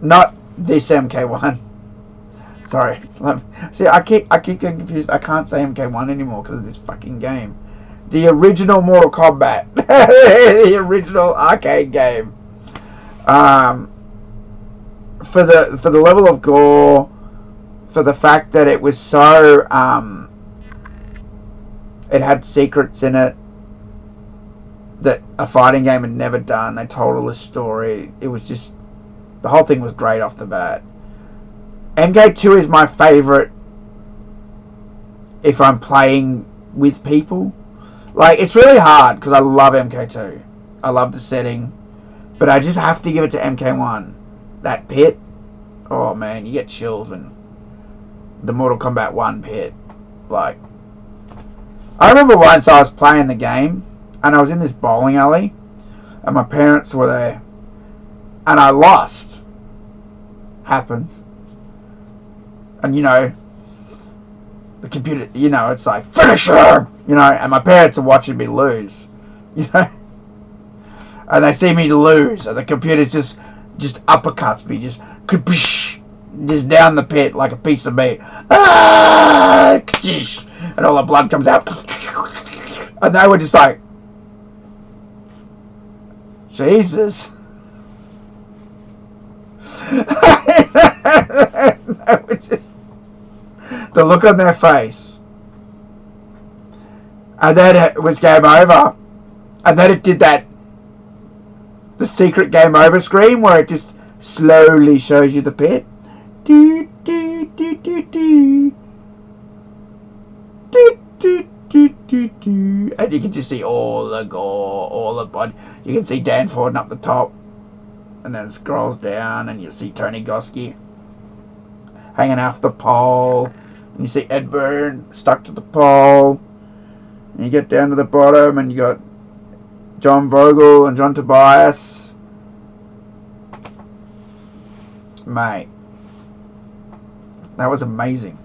Not this MK1. Sorry. See, I keep getting confused. I can't say MK1 anymore because of this fucking game. The original Mortal Kombat. The original arcade game. For the level of gore, for the fact that it was so it had secrets in it that a fighting game had never done. They told all this story. It was just, the whole thing was great off the bat. MK2 is my favorite if I'm playing with people. Like, it's really hard because I love MK2. I love the setting. But I just have to give it to MK1. That pit, oh man, you get chills when the Mortal Kombat 1 pit. Like, I remember once I was playing the game and I was in this bowling alley and my parents were there and I lost. Happens. And you know, the computer, you know, it's like, finish her! You know, and my parents are watching me lose. You know? And they see me lose, and the computer's just uppercuts me, just down the pit like a piece of meat. Ah! And all the blood comes out. And they were just like, Jesus. They were just, the look on their face. And then it was game over. And then it did that, the secret game over screen where it just slowly shows you the pit. Do, do, do, do, do. Do, do, do, do, do. And you can just see all the gore, all the blood. You can see Dan Forden up the top. And then it scrolls down and you see Tony Goski hanging off the pole And you see Ed Boon stuck to the pole. And you get down to the bottom and you got John Vogel and John Tobias. Mate. That was amazing.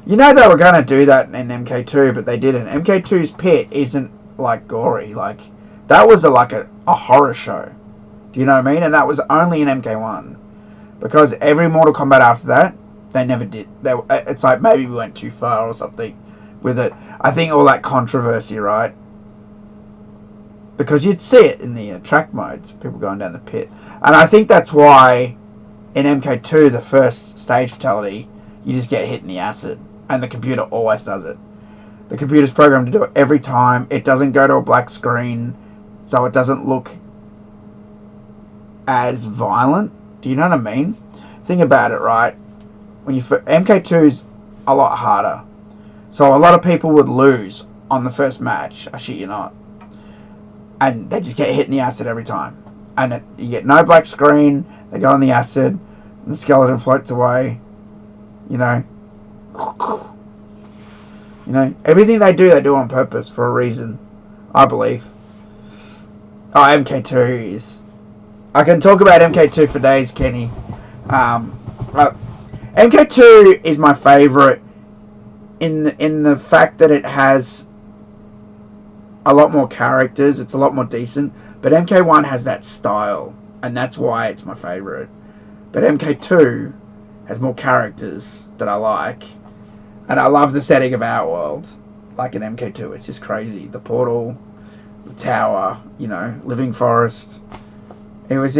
You know they were going to do that in MK2, but they didn't. MK2's pit isn't like gory. Like, that was like a horror show. Do you know what I mean? And that was only in MK1. Because every Mortal Kombat after that, they never did. It's like maybe we went too far or something with it. I think all that controversy, right? Because you'd see it in the track modes, people going down the pit. And I think that's why in MK2, the first stage fatality, you just get hit in the acid. And the computer always does it. The computer's programmed to do it every time. It doesn't go to a black screen, so it doesn't look as violent. Do you know what I mean? Think about it, right? When MK2's a lot harder. So a lot of people would lose on the first match. I shit you not. And they just get hit in the acid every time. And you get no black screen. They go on the acid. And the skeleton floats away. You know. You know, everything they do on purpose for a reason, I believe. Oh, MK2 is... I can talk about MK2 for days, Kenny. MK2 is my favourite in the fact that it has a lot more characters. It's a lot more decent. But MK1 has that style, and that's why it's my favourite. But MK2 has more characters that I like. And I love the setting of our world. Like in MK2, it's just crazy. The portal, the tower, you know, living forest. It was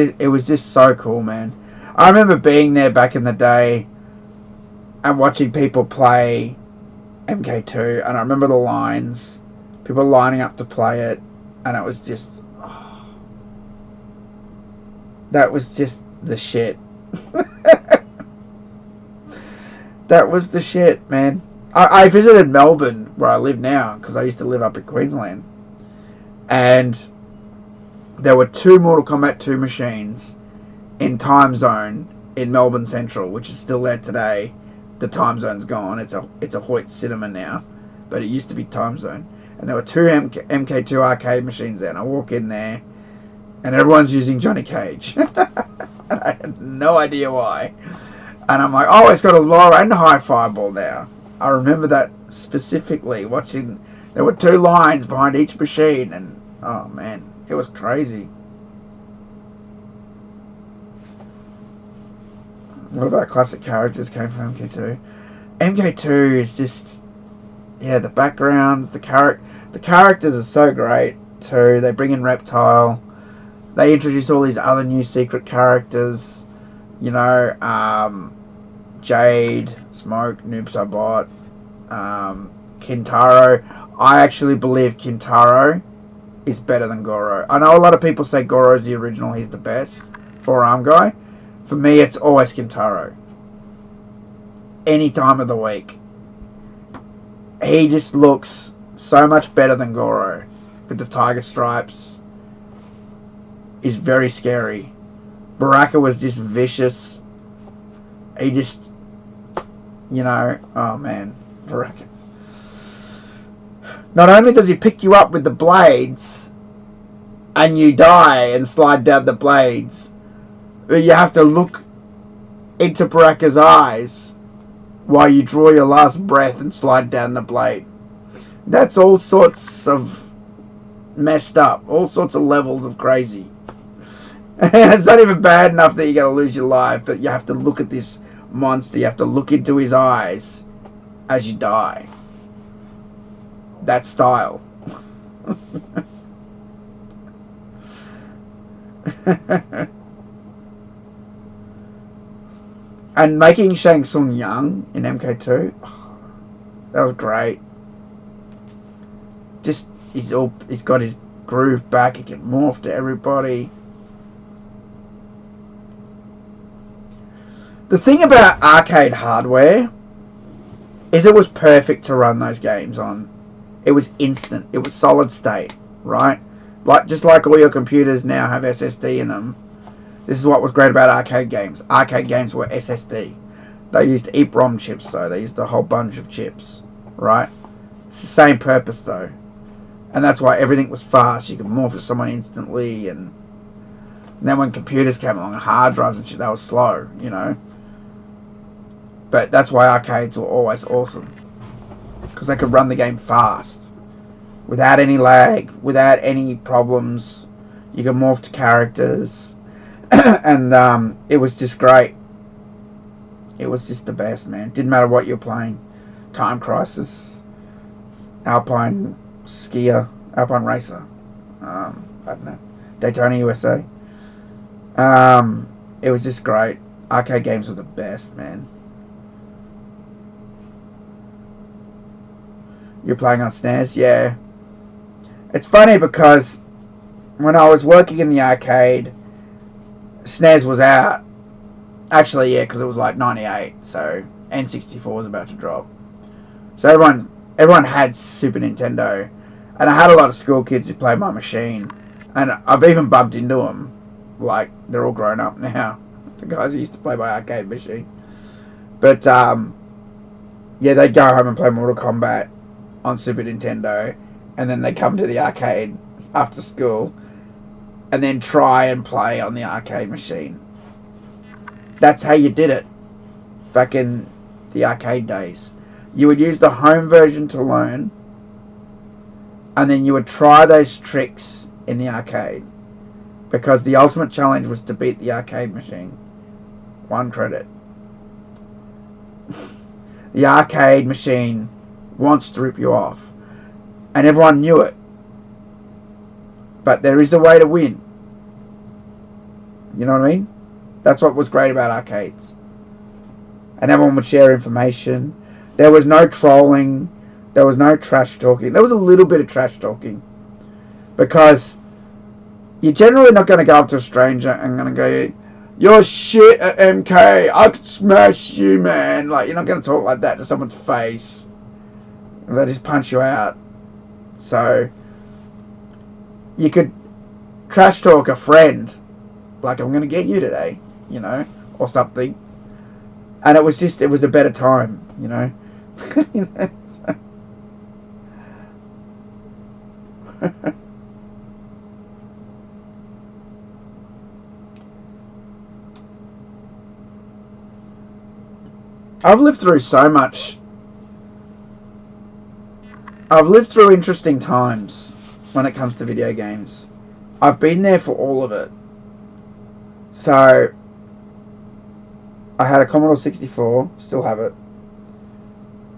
just so cool, man. I remember being there back in the day and watching people play MK2. And I remember the lines. People lining up to play it. And it was just... Oh, that was just the shit. That was the shit, man. I visited Melbourne, where I live now, because I used to live up in Queensland. And there were 2 Mortal Kombat 2 machines in Time Zone in Melbourne Central, which is still there today. The Time Zone's gone. It's a Hoyt Cinema now, but it used to be Time Zone. And there were 2 MK2 arcade machines there, and I walk in there, and everyone's using Johnny Cage. And I had no idea why. And I'm like, oh, it's got a low and a high fireball now. I remember that specifically, watching. There were 2 lines behind each machine, and oh man, it was crazy. What about classic characters came from MK2? MK2 is just, yeah, the backgrounds, the characters are so great too. They bring in Reptile. They introduce all these other new secret characters. You know, Jade, Smoke, Noob Saibot, Kintaro. I actually believe Kintaro is better than Goro. I know a lot of people say Goro's the original, he's the best forearm guy. For me, it's always Kintaro. Any time of the week. He just looks so much better than Goro. With the tiger stripes. He's very scary. Baraka was just vicious. He just, you know, oh man, Baraka. Not only does he pick you up with the blades, and you die and slide down the blades, but you have to look into Baraka's eyes while you draw your last breath and slide down the blade. That's all sorts of messed up. All sorts of levels of crazy. It's not even bad enough that you're going to lose your life, but you have to look at this monster. You have to look into his eyes as you die. That style. And making Shang Tsung young in MK2, that was great. Just, he's got his groove back. He can morph to everybody. The thing about arcade hardware is it was perfect to run those games on. It was instant. It was solid state, right? Just like all your computers now have SSD in them. This is what was great about arcade games. Arcade games were SSD. They used EEPROM chips though. They used a whole bunch of chips, right? It's the same purpose though, and that's why everything was fast. You could morph to someone instantly, and then when computers came along, hard drives and shit, they were slow, you know. But that's why arcades were always awesome, because they could run the game fast, without any lag, without any problems. You could morph to characters, and it was just great. It was just the best, man. Didn't matter what you're playing. Time Crisis, Alpine Skier, Alpine Racer, I don't know, Daytona USA. It was just great. Arcade games were the best, man. You're playing on SNES? Yeah. It's funny because when I was working in the arcade, SNES was out. Actually, yeah, because it was like 98, so N64 was about to drop. So everyone had Super Nintendo, and I had a lot of school kids who played my machine, and I've even bumped into them. Like, they're all grown up now, the guys who used to play my arcade machine. But yeah, they'd go home and play Mortal Kombat on Super Nintendo, and then they'd come to the arcade after school, and then try and play on the arcade machine. That's how you did it back in the arcade days. You would use the home version to learn, and then you would try those tricks in the arcade, because the ultimate challenge was to beat the arcade machine. 1 credit. The arcade machine wants to rip you off, and everyone knew it. But there is a way to win. You know what I mean? That's what was great about arcades. And everyone would share information. There was no trolling. There was no trash talking. There was a little bit of trash talking, because you're generally not going to go up to a stranger and going to go, "You're shit at MK. I could smash you, man." Like, you're not going to talk like that to someone's face. They just punch you out. So you could trash talk a friend, like, "I'm going to get you today," you know, or something. And it was a better time, you know. You know, so. I've lived through so much. I've lived through interesting times when it comes to video games. I've been there for all of it. So I had a Commodore 64, still have it.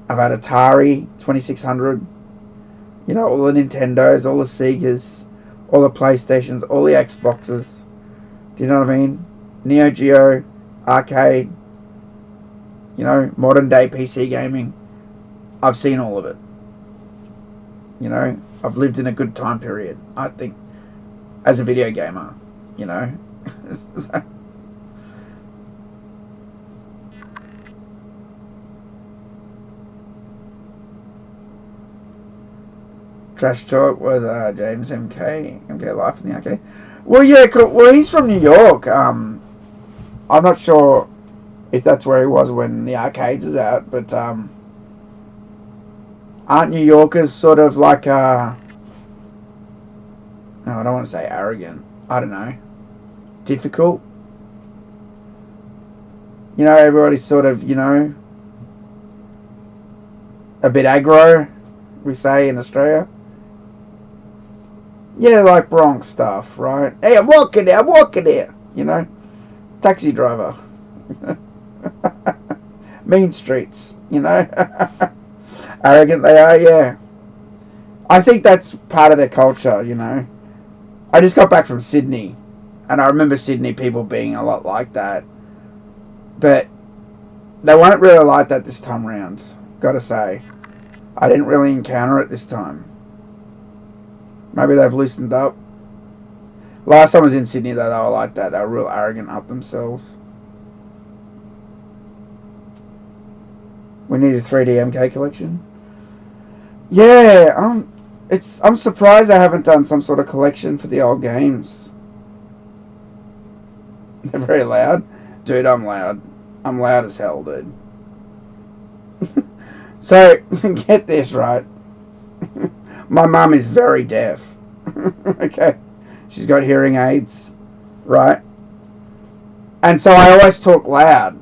I've had Atari 2600, you know, all the Nintendos, all the Segas, all the PlayStations, all the Xboxes. Do you know what I mean? Neo Geo, arcade, you know, modern day PC gaming. I've seen all of it. You know, I've lived in a good time period, I think, as a video gamer, you know. So, Trash Talk was James MK Life in the Arcade. Well, yeah, well, he's from New York. I'm not sure if that's where he was when the arcades was out, but aren't New Yorkers sort of like no, I don't want to say arrogant. I don't know. Difficult. You know, everybody's sort of, you know, a bit aggro, we say in Australia. Yeah, like Bronx stuff, right? "Hey, I'm walking here, you know. Taxi driver." Mean streets, you know. Arrogant they are, yeah. I think that's part of their culture, you know. I just got back from Sydney, and I remember Sydney people being a lot like that. But they weren't really like that this time round, gotta say. I didn't really encounter it this time. Maybe they've loosened up. Last time I was in Sydney, though, they were like that. They were real arrogant up themselves. We need a 3D MK collection. Yeah, I'm surprised I haven't done some sort of collection for the old games. They're very loud. Dude, I'm loud. I'm loud as hell, dude. So, get this, right? My mum is very deaf. Okay? She's got hearing aids, right? And so I always talk loud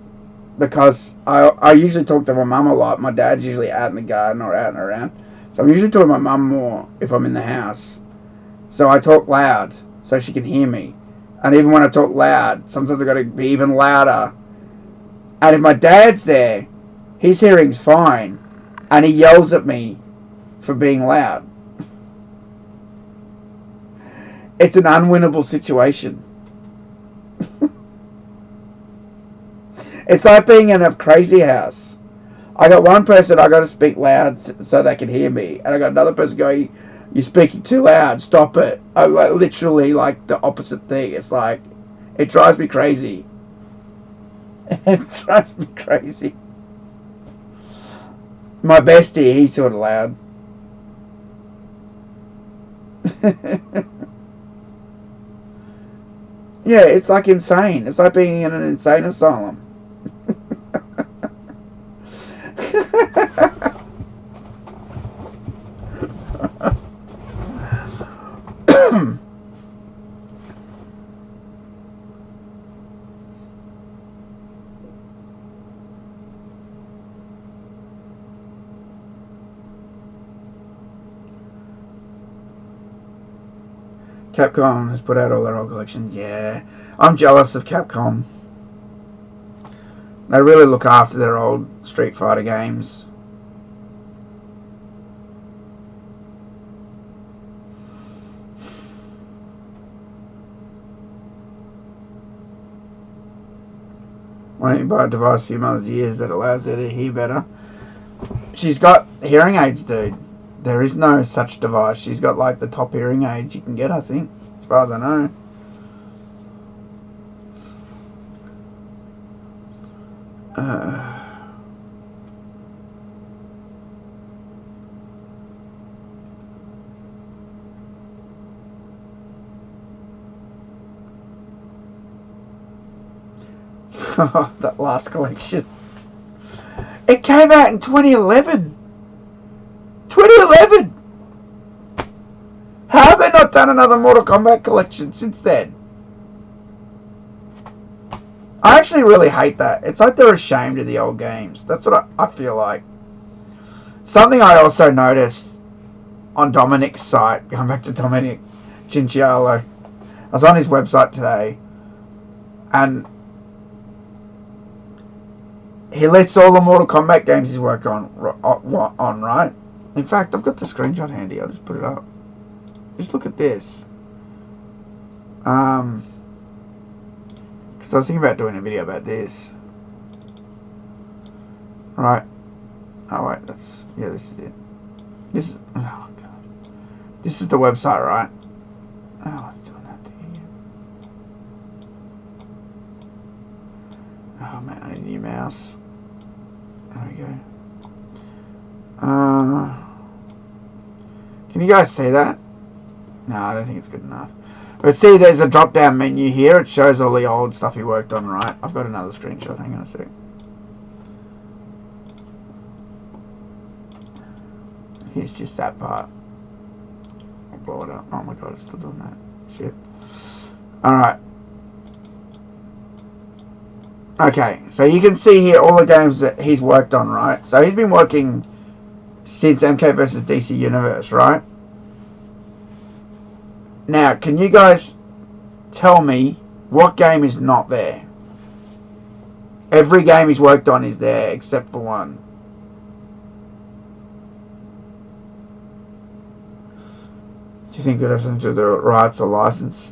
because I usually talk to my mum a lot. My dad's usually out in the garden or out and around. So I'm usually talking to my mum more if I'm in the house. So I talk loud so she can hear me. And even when I talk loud, sometimes I've got to be even louder. And if my dad's there, his hearing's fine. And he yells at me for being loud. It's an unwinnable situation. It's like being in a crazy house. I got one person I got to speak loud so they can hear me, and I got another person going, "You're speaking too loud. Stop it." I literally like the opposite thing. It's like it drives me crazy. It drives me crazy. My bestie, he's sort of loud. Yeah, it's like insane. It's like being in an insane asylum. Capcom has put out all their old collections. Yeah, I'm jealous of Capcom. They really look after their old Street Fighter games. Why don't you buy a device for your mother's ears that allows her to hear better? She's got hearing aids, dude. There is no such device. She's got like the top hearing aids you can get, I think, as far as I know. That last collection. It came out in 2011. 2011! How have they not done another Mortal Kombat collection since then? I actually really hate that. It's like they're ashamed of the old games. That's what I feel like. Something I also noticed on Dominic's site, going back to Dominic Cincialo, I was on his website today, and he lists all the Mortal Kombat games he's worked on, right? In fact, I've got the screenshot handy. I'll just put it up. Just look at this. Because I was thinking about doing a video about this. Right. Oh, wait. That's... Yeah, this is it. This is... Oh, God. This is the website, right? Oh, it's doing that thing again. Oh, man. I need a new mouse. There we go. Can you guys see that? No, I don't think it's good enough. But see, there's a drop-down menu here. It shows all the old stuff he worked on, right? I've got another screenshot. Hang on a sec. Here's just that part. I'll blow it up. Oh my god, it's still doing that. Shit. Alright. Okay, so you can see here all the games that he's worked on, right? So he's been working since MK vs. DC Universe, right? Now, can you guys tell me what game is not there? Every game he's worked on is there except for one. Do you think it has to the rights or license?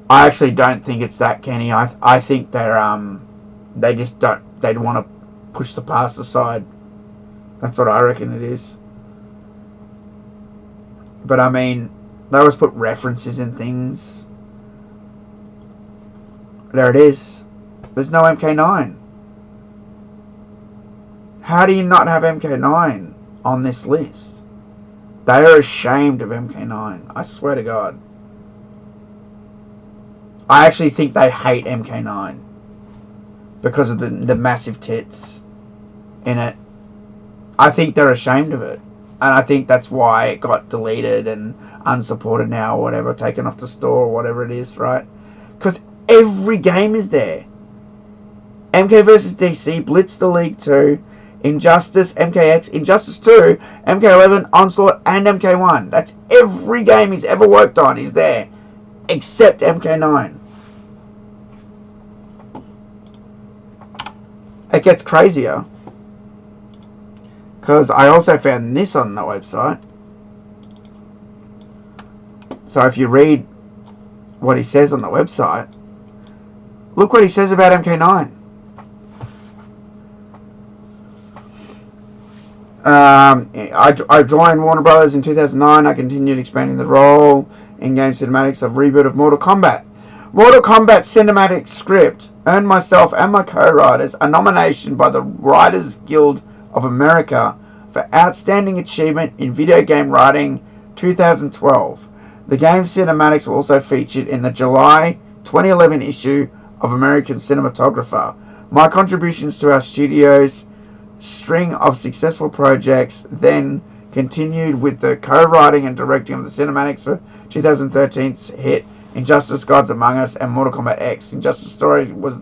I actually don't think it's that, Kenny. I think they just don't. They want to push the past aside. That's what I reckon it is. But I mean, they always put references in things. There it is. There's no MK9. How do you not have MK9 on this list? They are ashamed of MK9. I swear to God. I actually think they hate MK9 because of the massive tits in it. I think they're ashamed of it. And I think that's why it got deleted and unsupported now or whatever, taken off the store or whatever it is, right? Because every game is there. MK vs. DC, Blitz the League 2, Injustice, MKX, Injustice 2, MK11, Onslaught, and MK1. That's every game he's ever worked on is there. Except MK9. It gets crazier. Because I also found this on the website. So if you read what he says on the website, look what he says about MK9. I joined Warner Brothers in 2009. I continued expanding the role in-game cinematics of reboot of Mortal Kombat. Mortal Kombat cinematic script earned myself and my co-writers a nomination by the Writers Guild of America for Outstanding Achievement in Video Game Writing 2012. The game's cinematics were also featured in the July 2011 issue of American Cinematographer. My contributions to our studio's string of successful projects then continued with the co-writing and directing of the cinematics for 2013's hit Injustice Gods Among Us and Mortal Kombat X. Injustice Story was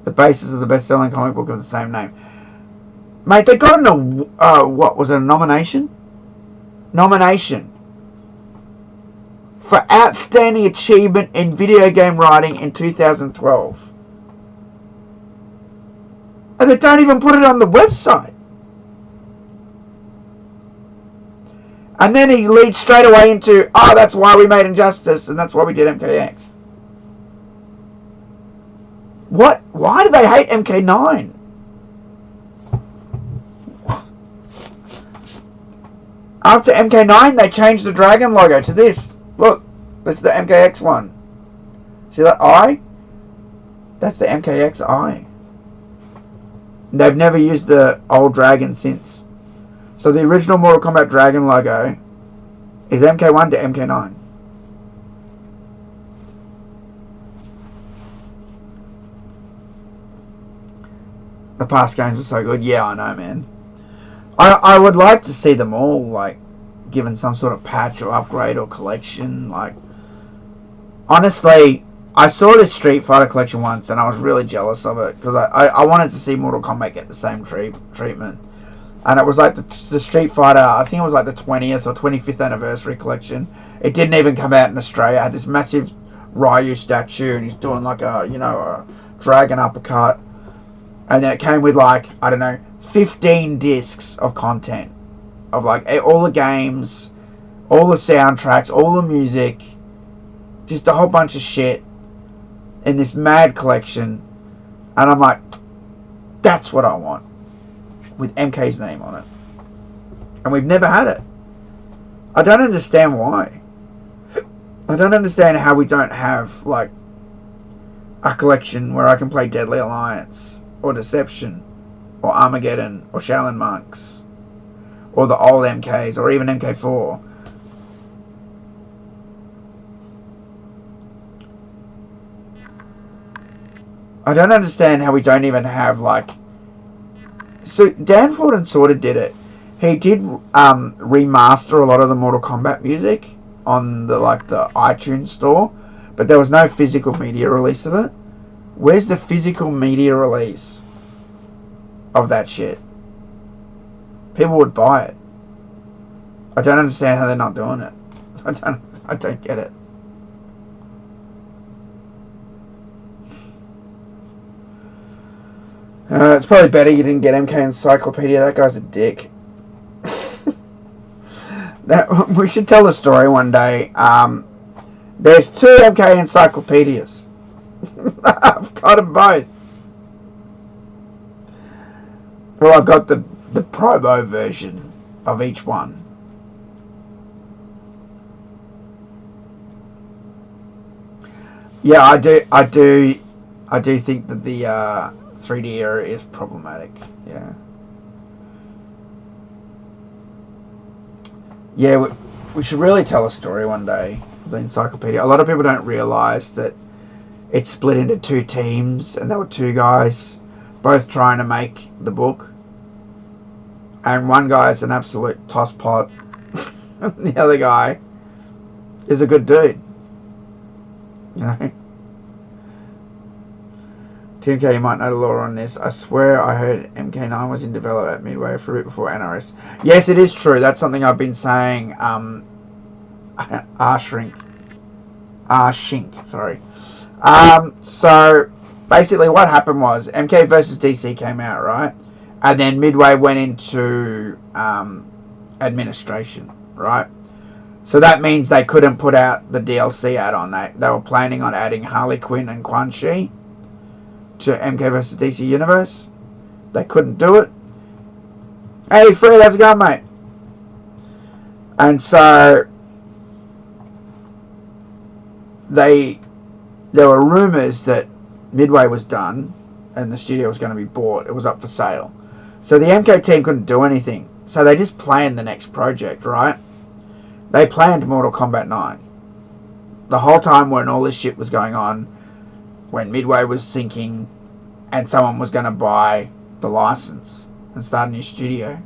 the basis of the best-selling comic book of the same name. Mate, they got what was it, a nomination? Nomination for Outstanding Achievement in Video Game Writing in 2012. And they don't even put it on the website. And then he leads straight away into, oh, that's why we made Injustice, and that's why we did MKX. What? Why do they hate MK9? After MK9, they changed the dragon logo to this. Look, this is the MKX one. See that eye? That's the MKX eye. They've never used the old dragon since. So the original Mortal Kombat dragon logo is MK1 to MK9. The past games were so good. Yeah, I know, man. I would like to see them all, like, given some sort of patch or upgrade or collection. Like, honestly, I saw this Street Fighter collection once and I was really jealous of it because I wanted to see Mortal Kombat get the same treatment. And it was like the Street Fighter, I think it was like the 20th or 25th anniversary collection. It didn't even come out in Australia. It had this massive Ryu statue and he's doing like a, you know, a dragon uppercut. And then it came with like, I don't know, 15 discs of content. Of like all the games, all the soundtracks, all the music. Just a whole bunch of shit in this mad collection. And I'm like, that's what I want. With MK's name on it. And we've never had it. I don't understand why. I don't understand how we don't have, like, a collection where I can play Deadly Alliance, or Deception, or Armageddon, or Shaolin Monks, or the old MKs, or even MK4. I don't understand how we don't even have, like... So, Dan Ford and Sorta did it. He did remaster a lot of the Mortal Kombat music on the iTunes store, but there was no physical media release of it. Where's the physical media release of that shit? People would buy it. I don't understand how they're not doing it. I don't get it. It's probably better you didn't get MK Encyclopedia. That guy's a dick. We should tell the story one day. There's 2 MK Encyclopedias. I've got them both. Well, I've got the promo version of each one. Yeah, I do think that the 3D era is problematic. Yeah, we should really tell a story one day of the encyclopedia. A lot of people don't realise that it's split into 2 teams, and there were 2 guys both trying to make the book. And one guy's an absolute tosspot. The other guy is a good dude. You know? Tim K, you might know the lore on this. I swear I heard MK9 was in development at Midway for it before NRS. Yes, it is true. That's something I've been saying. Shink, sorry. So basically what happened was MK versus DC came out, right? And then Midway went into administration, right? So that means they couldn't put out the DLC add-on. They were planning on adding Harley Quinn and Quan Chi to MK vs DC Universe. They couldn't do it. Hey Fred, how's it going, mate? And so there were rumours that Midway was done and the studio was going to be bought. It was up for sale. So the MK team couldn't do anything. So they just planned the next project, right? They planned Mortal Kombat 9. The whole time when all this shit was going on, when Midway was sinking and someone was going to buy the license and start a new studio,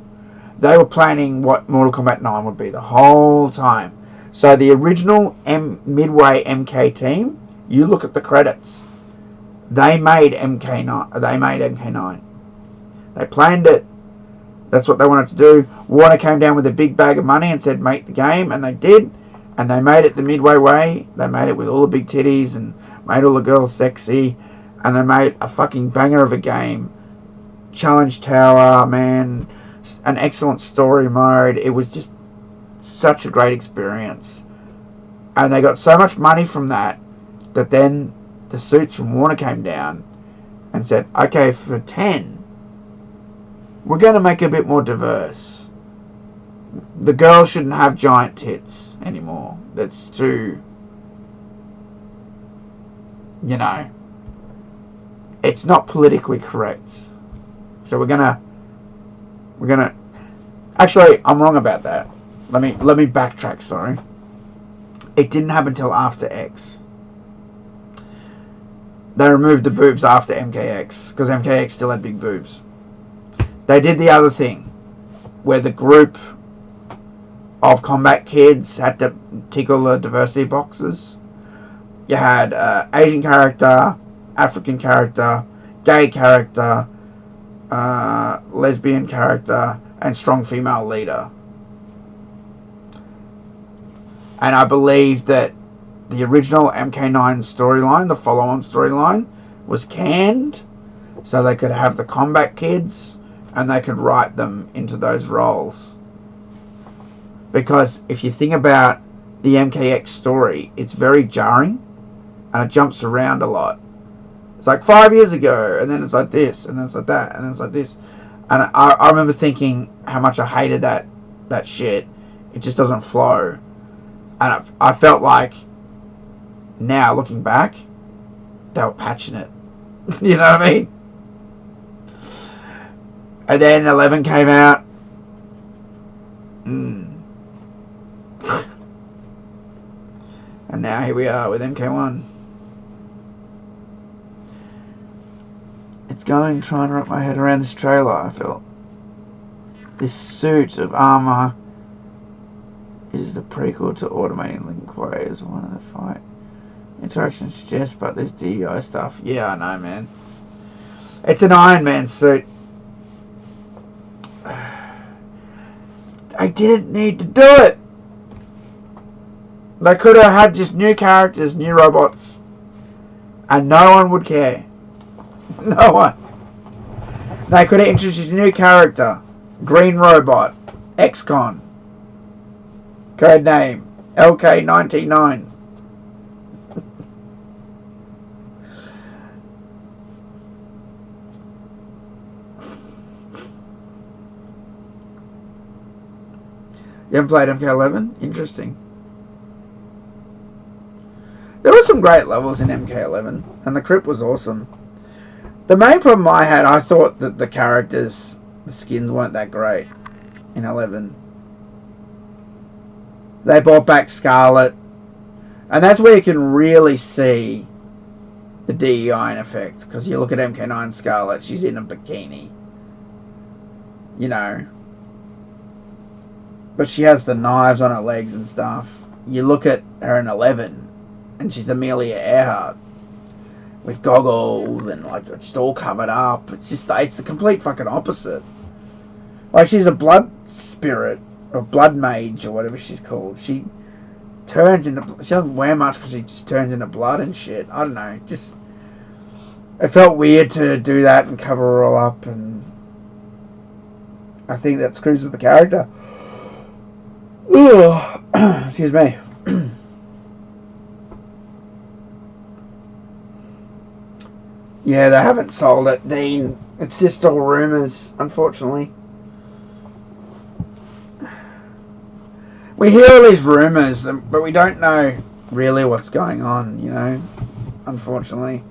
they were planning what Mortal Kombat 9 would be the whole time. So the original Midway MK team, you look at the credits, they made MK9. They planned it. That's what they wanted to do. Warner came down with a big bag of money and said, make the game, and they did. And they made it the Midway way. They made it with all the big titties and made all the girls sexy. And they made a fucking banger of a game. Challenge Tower, man. An excellent story mode. It was just such a great experience. And they got so much money from that then the suits from Warner came down and said, okay, for 10, we're going to make it a bit more diverse. The girls shouldn't have giant tits anymore. That's too, it's not politically correct. So we're gonna actually, I'm wrong about that. Let me backtrack, sorry. It didn't happen until after X. They removed the boobs after MKX because MKX still had big boobs. They did the other thing where the group of combat kids had to tick all the diversity boxes. You had Asian character, African character, gay character, lesbian character, and strong female leader. And I believe that the original MK9 storyline, the follow-on storyline, was canned so they could have the combat kids and they could write them into those roles. Because if you think about the MKX story, it's very jarring and it jumps around a lot. It's like 5 years ago, and then it's like this, and then it's like that, and then it's like this. And I remember thinking how much I hated that shit. It just doesn't flow. And I felt like, now looking back, they were patching it. You know what I mean? And then 11 came out. And now here we are with MK1. It's going trying to wrap my head around this trailer, I felt. This suit of armor is the prequel to automating Link Way as one of the fight interactions suggest, but there's DEI stuff. Yeah, I know, man. It's an Iron Man suit. I didn't need to do it. They could have had just new characters, new robots, and no one would care. No one. They could have introduced a new character, Green Robot, XCon, code name LK99. You haven't played MK11? Interesting. There were some great levels in MK11, and the crypt was awesome. The main problem I had, I thought that the characters, the skins weren't that great in 11. They brought back Scarlet, and that's where you can really see the DEI in effect, because you look at MK9 Scarlet, she's in a bikini. You know, but she has the knives on her legs and stuff. You look at her in 11, and she's Amelia Earhart with goggles and like she's all covered up. It's the complete fucking opposite. Like she's a blood spirit or blood mage or whatever she's called. She doesn't wear much because she just turns into blood and shit. I don't know. It felt weird to do that and cover her all up, and I think that screws with the character. Ugh. Excuse me. Yeah, they haven't sold it, Dean. It's just all rumours, unfortunately. We hear all these rumours, but we don't know really what's going on, you know, unfortunately.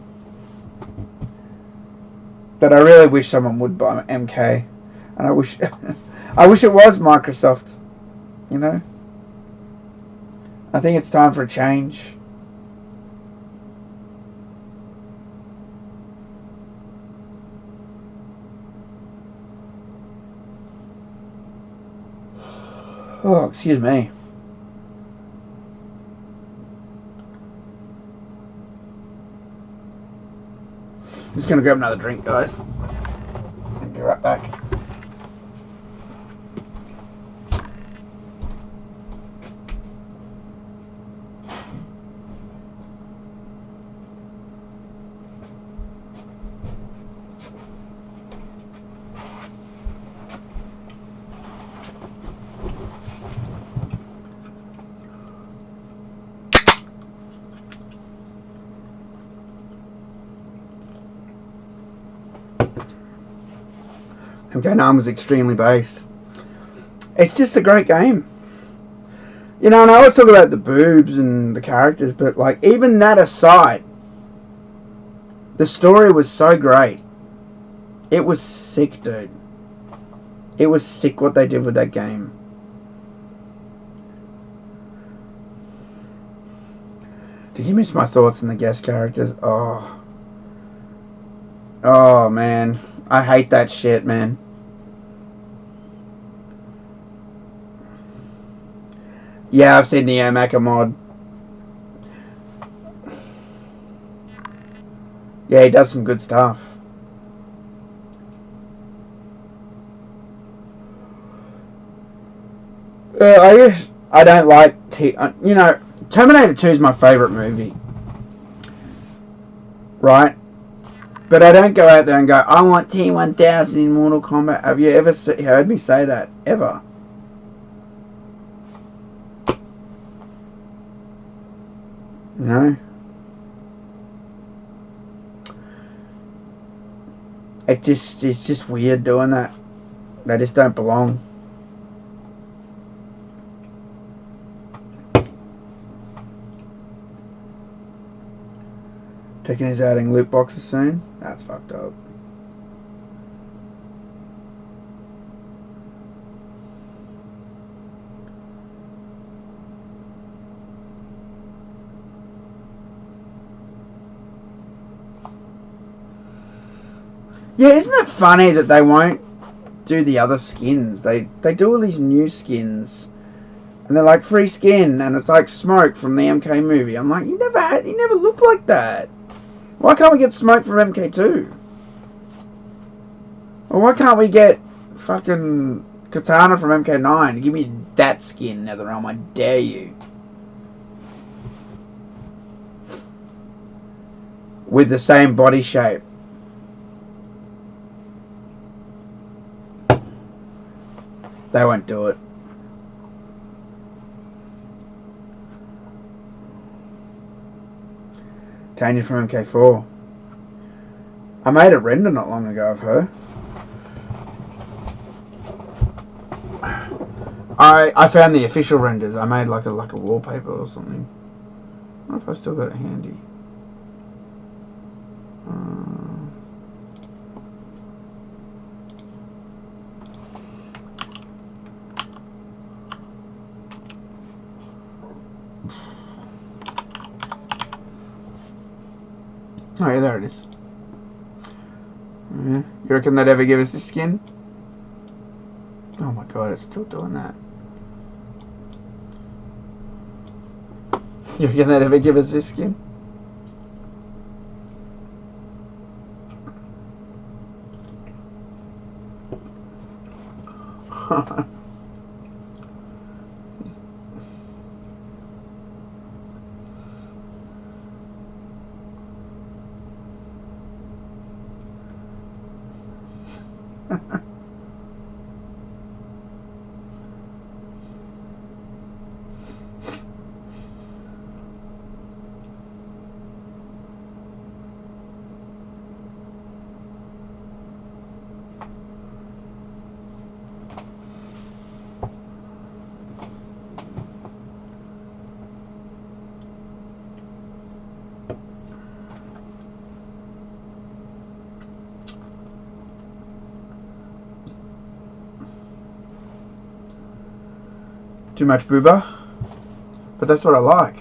But I really wish someone would buy MK. And I wish it was Microsoft, you know. I think it's time for a change. Oh, excuse me. I'm just going to grab another drink, guys. I'll be right back. MK9 was extremely based. It's just a great game. You know, and I always talk about the boobs and the characters, but like even that aside, the story was so great. It was sick, dude. It was sick what they did with that game. Did you miss my thoughts on the guest characters? Oh man, I hate that shit, man. Yeah, I've seen the Mecha mod. Yeah, he does some good stuff. I don't like you know, Terminator 2 is my favourite movie. Right? But I don't go out there and go, I want T-1000 in Mortal Kombat. Have you ever heard me say that? Ever? No? It's just weird doing that. They just don't belong. Tekken is adding loot boxes soon. That's fucked up. Yeah, isn't it funny that they won't do the other skins? They do all these new skins, and they're like free skin, and it's like Smoke from the MK movie. I'm like, he never looked like that. Why can't we get Smoke from MK2? Or why can't we get fucking Katana from MK9? Give me that skin, NetherRealm, I dare you. With the same body shape. They won't do it. Tanya from MK4. I made a render not long ago of her. I found the official renders. I made like a wallpaper or something. I don't know if I still got it handy. Oh yeah, there it is. Yeah. You reckon they'd ever give us this skin? Oh my god, it's still doing that. You reckon they'd ever give us this skin? Too much booba, but that's what I like.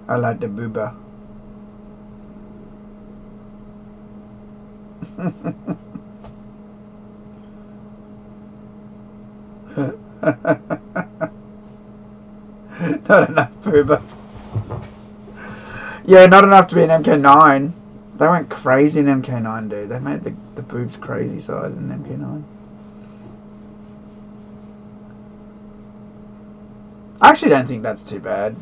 I like the booba. Not enough booba. Yeah, not enough to be an MK9. They went crazy in MK9, dude. They made the boobs crazy size in MK9. I actually don't think that's too bad.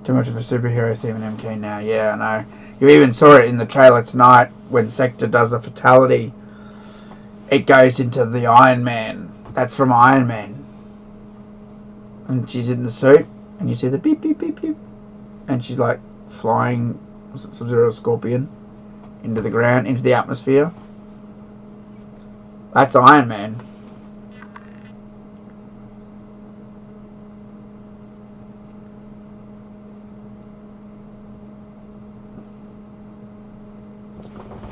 Too much of a superhero theme in MK now. Yeah, I know. You even saw it in the trailer tonight when Sektor does a fatality. It goes into the Iron Man. That's from Iron Man. And she's in the suit, and you see the beep, beep, beep, beep. And she's like flying, Sub-Zero Scorpion, into the ground, into the atmosphere. That's Iron Man.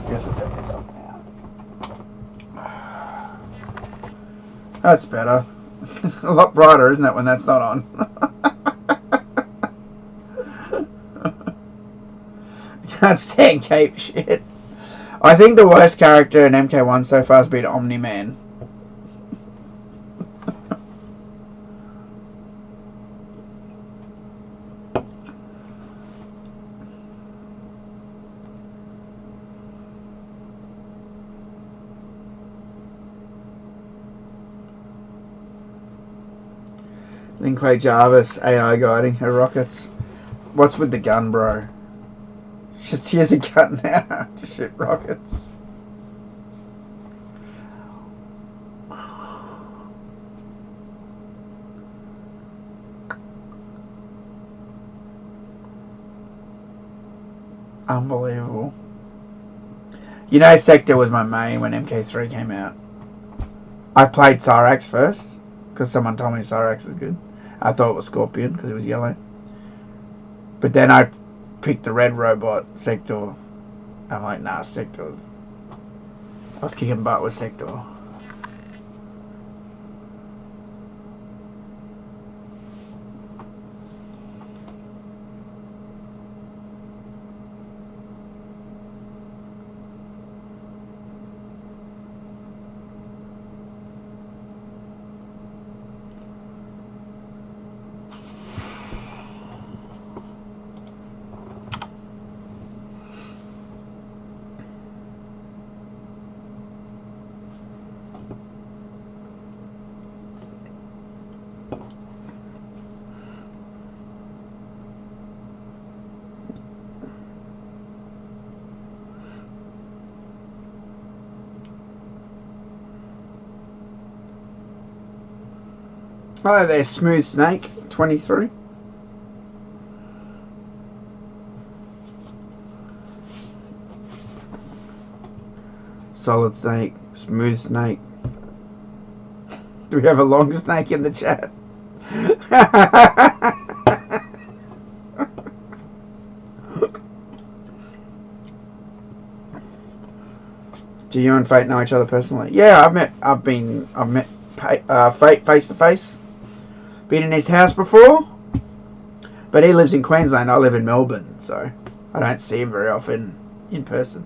I guess I'll take this off now. That's better. A lot brighter, isn't it, when that's not on? Can't stand cape shit. I think the worst character in MK1 so far has been Omni-Man. Lin Kuei Jarvis AI guiding her rockets. What's with the gun, bro? Just here's a gun now to shoot rockets. Unbelievable. You know, Sektor was my main when MK3 came out. I played Cyrax first because someone told me Cyrax is good. I thought it was Scorpion because it was yellow. But then I picked the red robot, Sektor. I'm like, nah, Sektor. I was kicking butt with Sektor. Hello there, Smooth Snake 23. Solid Snake, Smooth Snake. Do we have a long snake in the chat? Do you and Fate know each other personally? Yeah, I've met Fate face to face been in his house before. But he lives in Queensland. I live in Melbourne, so I don't see him very often in person.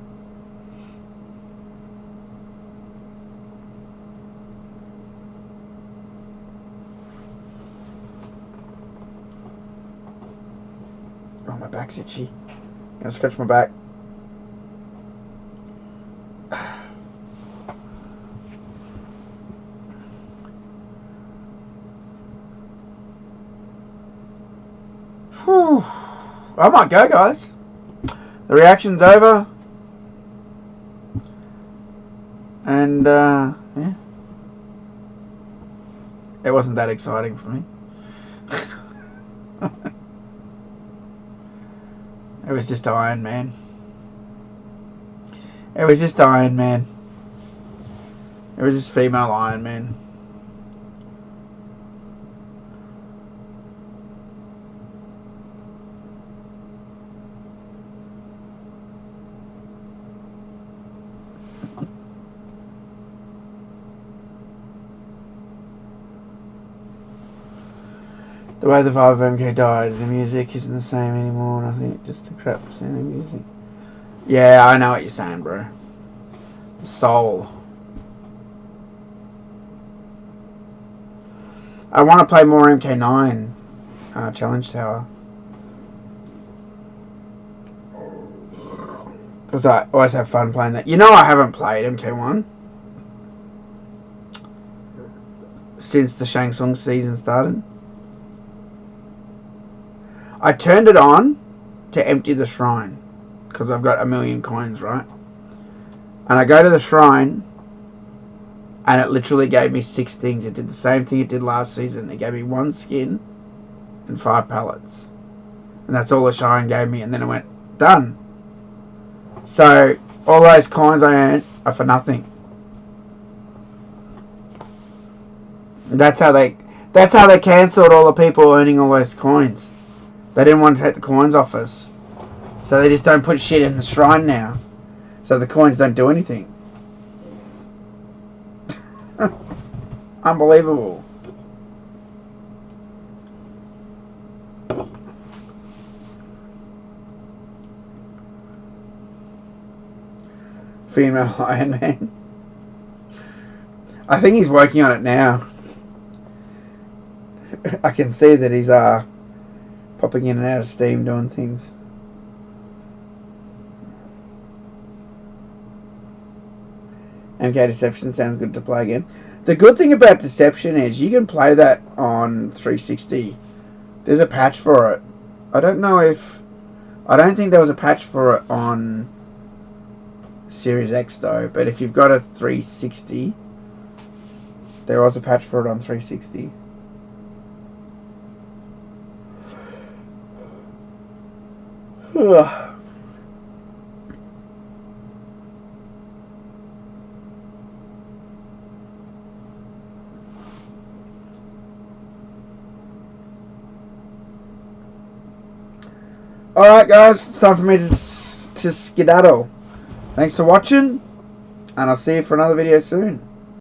Oh, my back's itchy. I'm gonna scratch my back. Whew. I might go, guys. The reaction's over. And, yeah. It wasn't that exciting for me. It was just Iron Man. It was just Iron Man. It was just female Iron Man. The way the vibe of MK died, the music isn't the same anymore, and I think just the crap sounding music. Yeah, I know what you're saying, bro. The soul. I want to play more MK9 Challenge Tower. Because I always have fun playing that. You know I haven't played MK1 since the Shang Tsung season started. I turned it on to empty the shrine because I've got 1,000,000 coins, right? And I go to the shrine and it literally gave me 6 things. It did the same thing it did last season. It gave me 1 skin and 5 pallets. And that's all the shrine gave me. And then it went, done. So all those coins I earned are for nothing. And that's how they cancelled all the people earning all those coins. They didn't want to take the coins off us. So they just don't put shit in the shrine now. So the coins don't do anything. Unbelievable. Female Iron Man. I think he's working on it now. I can see that he's popping in and out of Steam doing things. MK Deception sounds good to play again. The good thing about Deception is you can play that on 360. There's a patch for it. I don't think there was a patch for it on Series X though, but if you've got a 360, there was a patch for it on 360. Alright guys, it's time for me to skedaddle. Thanks for watching, and I'll see you for another video soon.